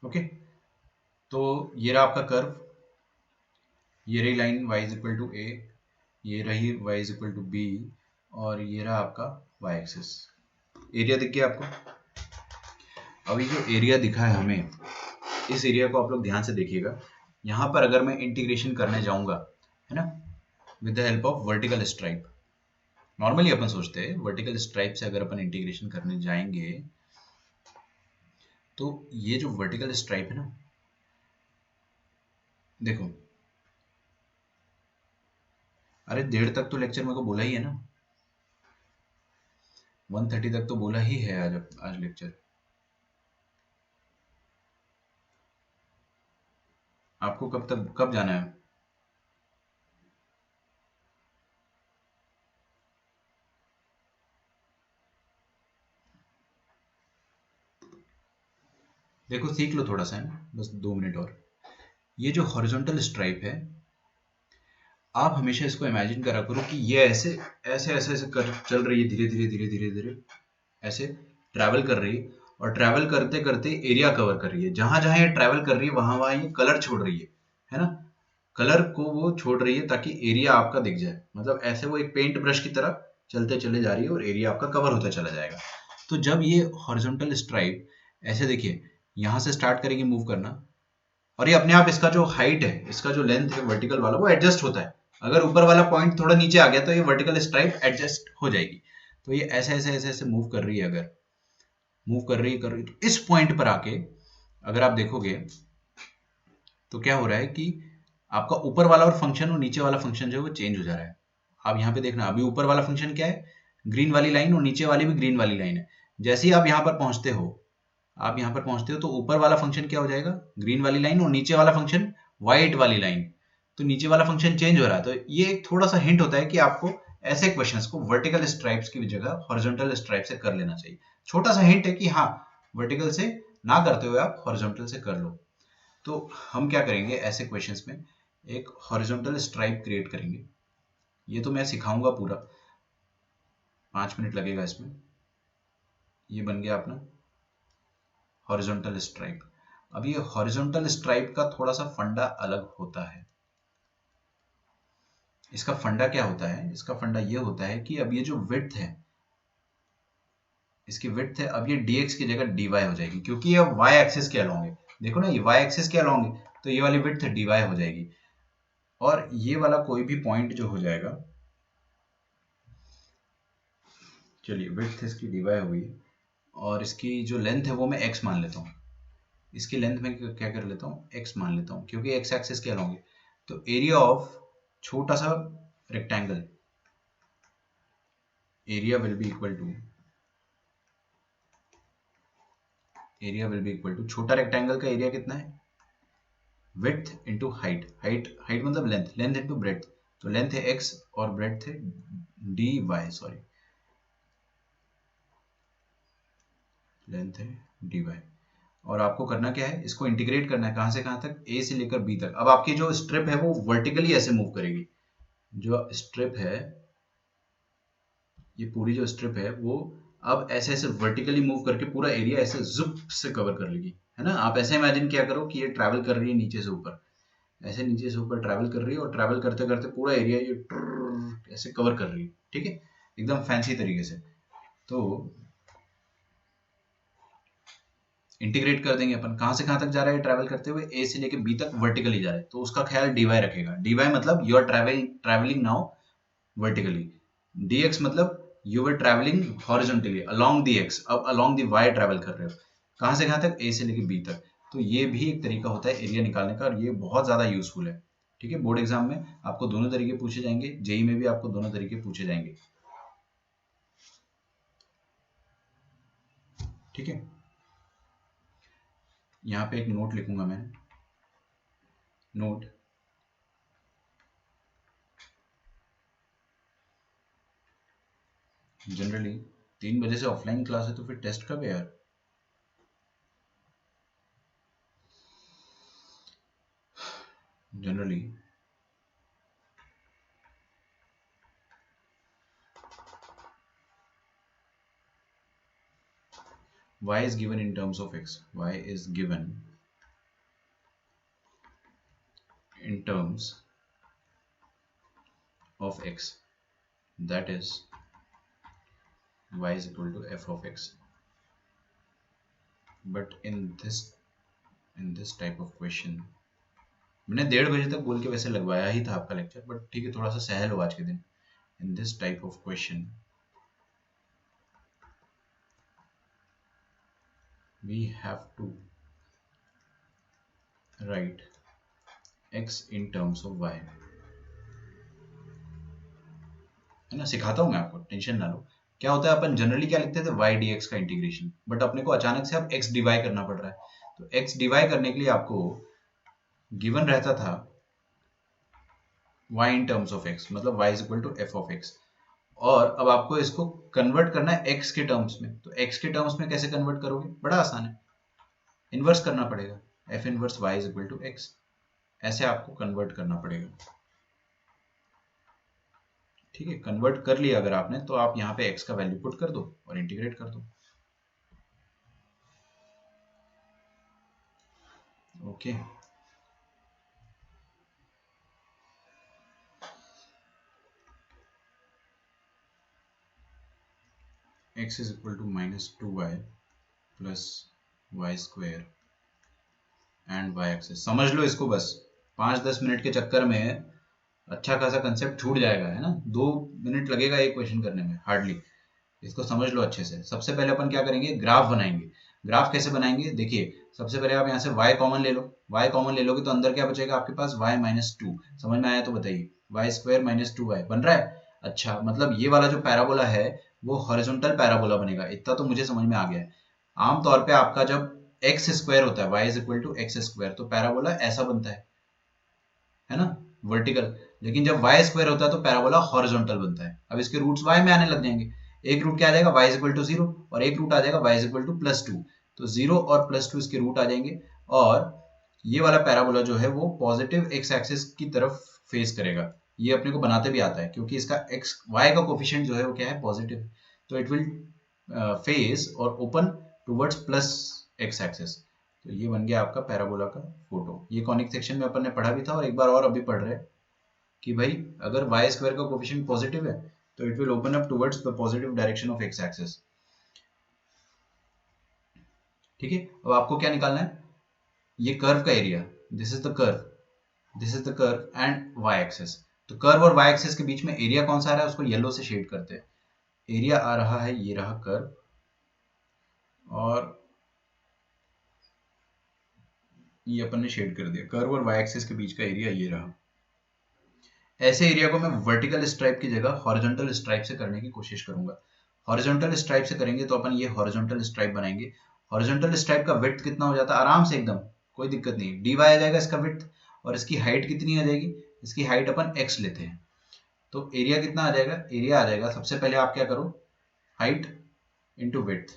Okay, तो ये रहा आपका कर्व, ये रही line y is equal to a, ये रही y is equal to b, और ये रहा आपका y एक्सिस। एरिया दिख गया आपको? अभी जो एरिया दिखा है हमें, इस एरिया को आप लोग ध्यान से देखिएगा। यहाँ पर अगर मैं इंटीग्रेशन करने जाऊंगा, है ना, with the help of vertical stripe, normally अपन सोचते हैं वर्टिकल स्ट्राइप से अगर अपन इंटीग्रेशन करने जाएंगे तो ये जो वर्टिकल स्ट्राइप है ना, देखो, अरे 1:30 तक तो लेक्चर मेरे को बोला ही है ना, 1:30 तक तो बोला ही है आज लेक्चर। आपको कब जाना है? देखो सीख लो थोड़ा सा, है ना, बस 2 मिनट और। ये जो हॉरिजॉन्टल स्ट्राइप है, आप हमेशा इसको इमेजिन करा करो कि ये ऐसे ऐसे ऐसे ऐसे कर चल रही है, धीरे धीरे धीरे धीरे धीरे ऐसे ट्रैवल कर रही है, और ट्रैवल करते करते एरिया कवर कर रही है। जहां जहां ये ट्रैवल कर रही है वहां वहां ये कलर छोड़ रही है ना, कलर को वो छोड़ रही है ताकि एरिया आपका दिख जाए। मतलब ऐसे वो एक पेंट ब्रश की तरह चलते चले जा रही है और एरिया आपका कवर होता चला जाएगा। तो जब ये हॉरिजॉन्टल स्ट्राइप ऐसे, देखिए, यहाँ से स्टार्ट करेगी मूव करना, और ये अपने आप इसका जो हाइट है, इसका जो लेंथ है वर्टिकल वाला, वो एडजस्ट होता है। अगर ऊपर वाला पॉइंट थोड़ा नीचे आ गया तो ये वर्टिकल स्ट्राइप एडजस्ट हो जाएगी। तो ये ऐसे ऐसे ऐसे ऐसे मूव कर रही है, अगर मूव कर रही तो इस पॉइंट पर आके अगर आप देखोगे तो क्या हो रहा है कि आपका ऊपर वाला और फंक्शन और नीचे वाला फंक्शन जो है वो चेंज हो जा रहा है। आप यहाँ पे देखना, अभी ऊपर वाला फंक्शन क्या है, ग्रीन वाली लाइन, और नीचे वाली भी ग्रीन वाली लाइन है। जैसे ही आप यहाँ पर पहुंचते हो, आप यहाँ पर पहुंचते हो तो ऊपर वाला फंक्शन क्या हो जाएगा, ग्रीन वाली लाइन, और नीचे वाला फंक्शन व्हाइट वाली लाइन। तो नीचे वाला फंक्शन चेंज हो रहा है। तो ये एक थोड़ा सा हिंट होता है कि आपको ऐसे क्वेश्चंस को वर्टिकल स्ट्राइप्स की जगह हॉरिजॉन्टल स्ट्राइप से कर लेना चाहिए। छोटा सा हिंट है कि हाँ, वर्टिकल से ना करते हुए आप हॉरिजॉन्टल से कर लो। तो हम क्या करेंगे ऐसे क्वेश्चंस में, एक हॉरिजॉन्टल स्ट्राइप क्रिएट करेंगे। ये तो मैं सिखाऊंगा पूरा, 5 मिनट लगेगा इसमें। ये बन गया अपना हॉरिजॉन्टल स्ट्राइप। अब ये हॉरिजॉन्टल स्ट्राइप का थोड़ा सा फंडा अलग होता है। इसका फंडा क्या होता है, इसका फंडा ये होता है कि अब ये जो विड्थ है, इसकी विड्थ है, अब ये dx की जगह dy हो जाएगी, क्योंकि ये y एक्सिस के अलोंग है। देखो ना, ये y एक्सिस के अलोंग है, तो ये वाली विड्थ dy हो जाएगी। और ये वाला कोई भी पॉइंट जो हो जाएगा, चलिए विड्थ इसकी dy हुई, और इसकी जो लेंथ है वो मैं x मान लेता हूँ। इसकी लेंथ में क्या कर लेता हूँ, x मान लेता हूँ, क्योंकि x एक्सिस के अलोंग है। तो एरिया ऑफ छोटा सा rectangle, area will be equal to, area will be equal to, छोटा रेक्टेंगल का एरिया कितना है, विड्थ इंटू हाइट, हाइट मतलब लेंथ, लेंथ इंटू ब्रेड्थ। तो लेंथ है x और ब्रेड्थ है dy, सॉरी, लेंथ है dy। और आपको करना क्या है, इसको इंटीग्रेट करना है, कहां से कहां तक, a से लेकर b तक। अब आपकी जो स्ट्रिप है वो वर्टिकली ऐसे मूव करेगी। जो स्ट्रिप है, ये पूरी जो स्ट्रिप है वो अब ऐसे ऐसे वर्टिकली मूव करके पूरा एरिया ऐसे जुप से कवर कर लेगी, है ना। आप ऐसे इमेजिन किया करो कि ये ट्रैवल कर रही है नीचे से ऊपर, ऐसे नीचे से ऊपर ट्रैवल कर रही है, और ट्रैवल करते करते पूरा एरिया ये ऐसे कवर कर रही है, ठीक है, एकदम फैंसी तरीके से। तो इंटीग्रेट कर देंगे अपन, कहां से कहां तक जा रहा है ट्रैवल करते हुए, ए से लेके बी तक वर्टिकली जा रहा है, तो उसका ख्याल dy रखेगा। dy मतलब you are travelling now vertically, dx मतलब you were travelling horizontally along the x, अब अलोंग द y ट्रैवल कर रहे हो, कहां से कहां तक, a से लेके b तक। तो ये भी एक तरीका होता है एरिया निकालने का, और ये बहुत ज्यादा यूजफुल है, ठीक है। बोर्ड एग्जाम में आपको दोनों तरीके पूछे जाएंगे, जेई में भी आपको दोनों तरीके पूछे जाएंगे, ठीक है। यहाँ पे एक नोट लिखूंगा मैं, नोट, जनरली 3 बजे से ऑफलाइन क्लास है तो फिर टेस्ट कब है यार? Generally y is given in terms of x. Y is given in terms of x. That is y is equal to f of x. But in this type of question, मैंने 1:30 बजे तक बोल के वैसे लगवाया ही था आपका लेक्चर, बट ठीक है, थोड़ा सा सहल हो आज के दिन. In this type of question, we have to write x in terms of y. है ना, सिखाता हूँ मैं आपको, टेंशन ना लो. क्या होता है, अपन जनरली क्या लिखते थे, y dx का इंटीग्रेशन, बट अपने को अचानक से अब x डिवाइड करना पड़ रहा है. तो x डिवाइड करने के लिए आपको गिवन रहता था y in terms of x, मतलब y is equal to f of x. और अब आपको इसको कन्वर्ट करना है x के टर्म्स में. तो x के टर्म्स में कैसे कन्वर्ट करोगे? बड़ा आसान है, इन्वर्स करना पड़ेगा. f inverse y is equal to x, ऐसे आपको कन्वर्ट करना पड़ेगा. ठीक है, कन्वर्ट कर लिया अगर आपने, तो आप यहाँ पे x का वैल्यू पुट कर दो और इंटीग्रेट कर दो. Okay, x is equal to -2y plus y square and y axis. समझ लो इसको, बस 5-10 मिनट के चक्कर में अच्छा खासा कंसेप्ट छूट जाएगा, है ना. 2 मिनट लगेगा एक क्वेश्चन करने में हार्डली. इसको समझ लो अच्छे से. सबसे पहले अपन क्या करेंगे, ग्राफ बनाएंगे. ग्राफ कैसे बनाएंगे, देखिए, सबसे पहले आप यहाँ से y कॉमन ले लो. y कॉमन ले लोगे तो अंदर क्या बचेगा आपके पास, y -2. समझ में आया तो बताइए. y स्क्वायर -2y बन रहा है. अच्छा, मतलब ये वाला जो पैराबोला है वो हॉरिजॉन्टल पैराबोला बनेगा. इतना तो मुझे समझ में आ गया है. आमतौर पे आपका जब एक्स स्क्वायर होता है, y is equal to x square, तो पैराबोला ऐसा बनता है ना, वर्टिकल. लेकिन जब y स्क्वायर होता है तो पैराबोला हॉरिजॉन्टल बनता है. अब इसके रूट्स y में आने लग जाएंगे. एक रूट क्या आ जाएगा, y इज इक्वल टू 0, और एक रूट आ जाएगा y इज इक्वल टू +2. तो 0 और +2 इसके रूट आ जाएंगे. और ये वाला पैराबोला जो है वो पॉजिटिव एक्स एक्सिस की तरफ फेस करेगा. ये अपने को बनाते भी आता है, क्योंकि इसका x y का कोफिशिएंट जो है वो क्या है, पॉजिटिव. तो इट विल फेस और open towards plus x axis. तो ये बन गया आपका पैराबोला का फोटो. ये कॉनिक सेक्शन में अपन ने पढ़ा भी था, और एक बार और अभी पढ़ रहे हैं कि भाई अगर y स्क्वायर का कोफिशिएंट पॉजिटिव है तो it will open up towards the positive direction of x axis. ठीक है, अब आपको क्या निकालना है, ये कर्व का area. This is the curve, this is the curve and y axis. तो कर्व और y एक्सिस के बीच में एरिया कौन सा आ रहा है, उसको येलो से शेड करते हैं. एरिया आ रहा है, ये रहा कर्व, और ये अपन ने शेड कर दिया. कर्व और y एक्सिस के बीच का एरिया ये रहा. ऐसे एरिया को मैं वर्टिकल स्ट्राइप की जगह हॉरिजॉन्टल स्ट्राइप से करने की कोशिश करूंगा. हॉरिजॉन्टल स्ट्राइप से करेंगे तो अपन ये हॉरिजॉन्टल स्ट्राइप बनाएंगे. हॉरिजॉन्टल स्ट्राइप का विड्थ कितना हो जाता है, आराम से एकदम कोई दिक्कत नहीं, dy आ जाएगा इसका विड्थ. और इसकी हाइट कितनी आ जाएगी, इसकी हाइट अपन x लेते हैं. तो एरिया कितना आ जाएगा, एरिया आ जाएगा, सबसे पहले आप क्या करो, हाइट इंटू विड्थ,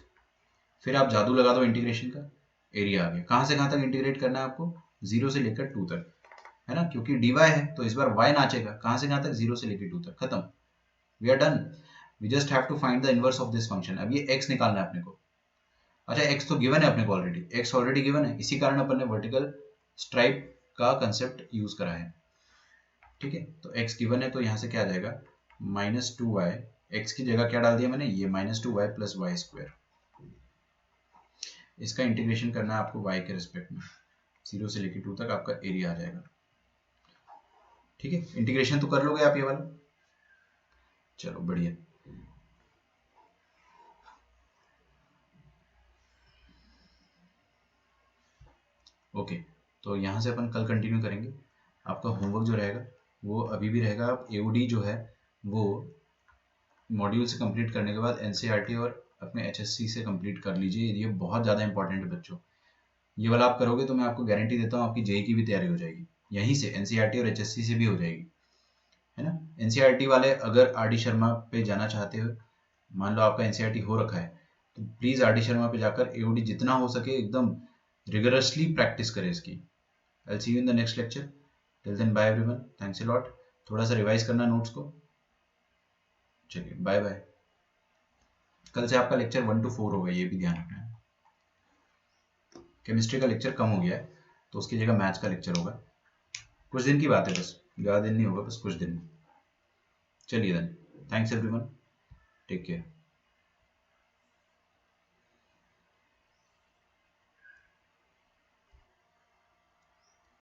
फिर आप जादू लगा दो इंटीग्रेशन का, एरिया आ गया. कहां से कहां तक इंटीग्रेट करना है आपको, 0 से लेकर 2 तक, है ना, क्योंकि dy है तो इस बार y नाचेगा. कहां से कहां तक, 0 से लेकर 2 तक, खत्म. We are done. We just have to find the inverse of this function. अब ये x निकालना है अपने को. अच्छा, x तो गिवन है अपने को ऑलरेडी, x ऑलरेडी गिवन है, इसी कारण अपन ने वर्टिकल स्ट्राइप का कंसेप्ट यूज करा है. ठीक है, तो x गिवन है तो यहाँ से क्या आ जाएगा, -2y. x की जगह क्या डाल दिया मैंने, ये -2y प्लस वाई स्क्वायर. इसका इंटीग्रेशन करना है आपको y के रिस्पेक्ट में, 0 से लेकर 2 तक आपका एरिया आ जाएगा. ठीक है, इंटीग्रेशन तो कर लोगे आप ये वाला. चलो बढ़िया. ओके, तो यहाँ से अपन कल कंटिन्यू करेंगे. आपका होमवर्क जो रहेगा वो अभी भी रहेगा. आप एओडी जो है वो मॉड्यूल से कंप्लीट करने के बाद एनसीईआरटी और अपने एचएससी से कंप्लीट कर लीजिए. ये बहुत ज़्यादा इंपॉर्टेंट है बच्चों. ये वाला आप करोगे तो मैं आपको गारंटी देता हूँ आपकी जेई की भी तैयारी हो जाएगी, यहीं से एनसीईआरटी और एचएससी से भी हो जाएगी, है ना. एनसीईआरटी वाले अगर आर डी शर्मा पे जाना चाहते हो मान लो आपका एनसीईआरटी हो रखा है तो प्लीज़ आर डी शर्मा पे जाकर एओडी जितना हो सके एकदम रिगरसली प्रैक्टिस करें इसकी। I see you in the next lecture. Till then bye everyone, thanks a lot. थोड़ा सा रिवाइज करना नोट्स को। चलिए बाय बाय। कल से आपका लेक्चर 1 to 4 होगा, ये भी ध्यान रखना है। केमिस्ट्री का लेक्चर कम हो गया है तो उसकी जगह मैथ्स का लेक्चर होगा। कुछ दिन की बात है, बस ज़्यादा दिन नहीं होगा, बस कुछ दिन। चलिए then, thanks everyone, take care.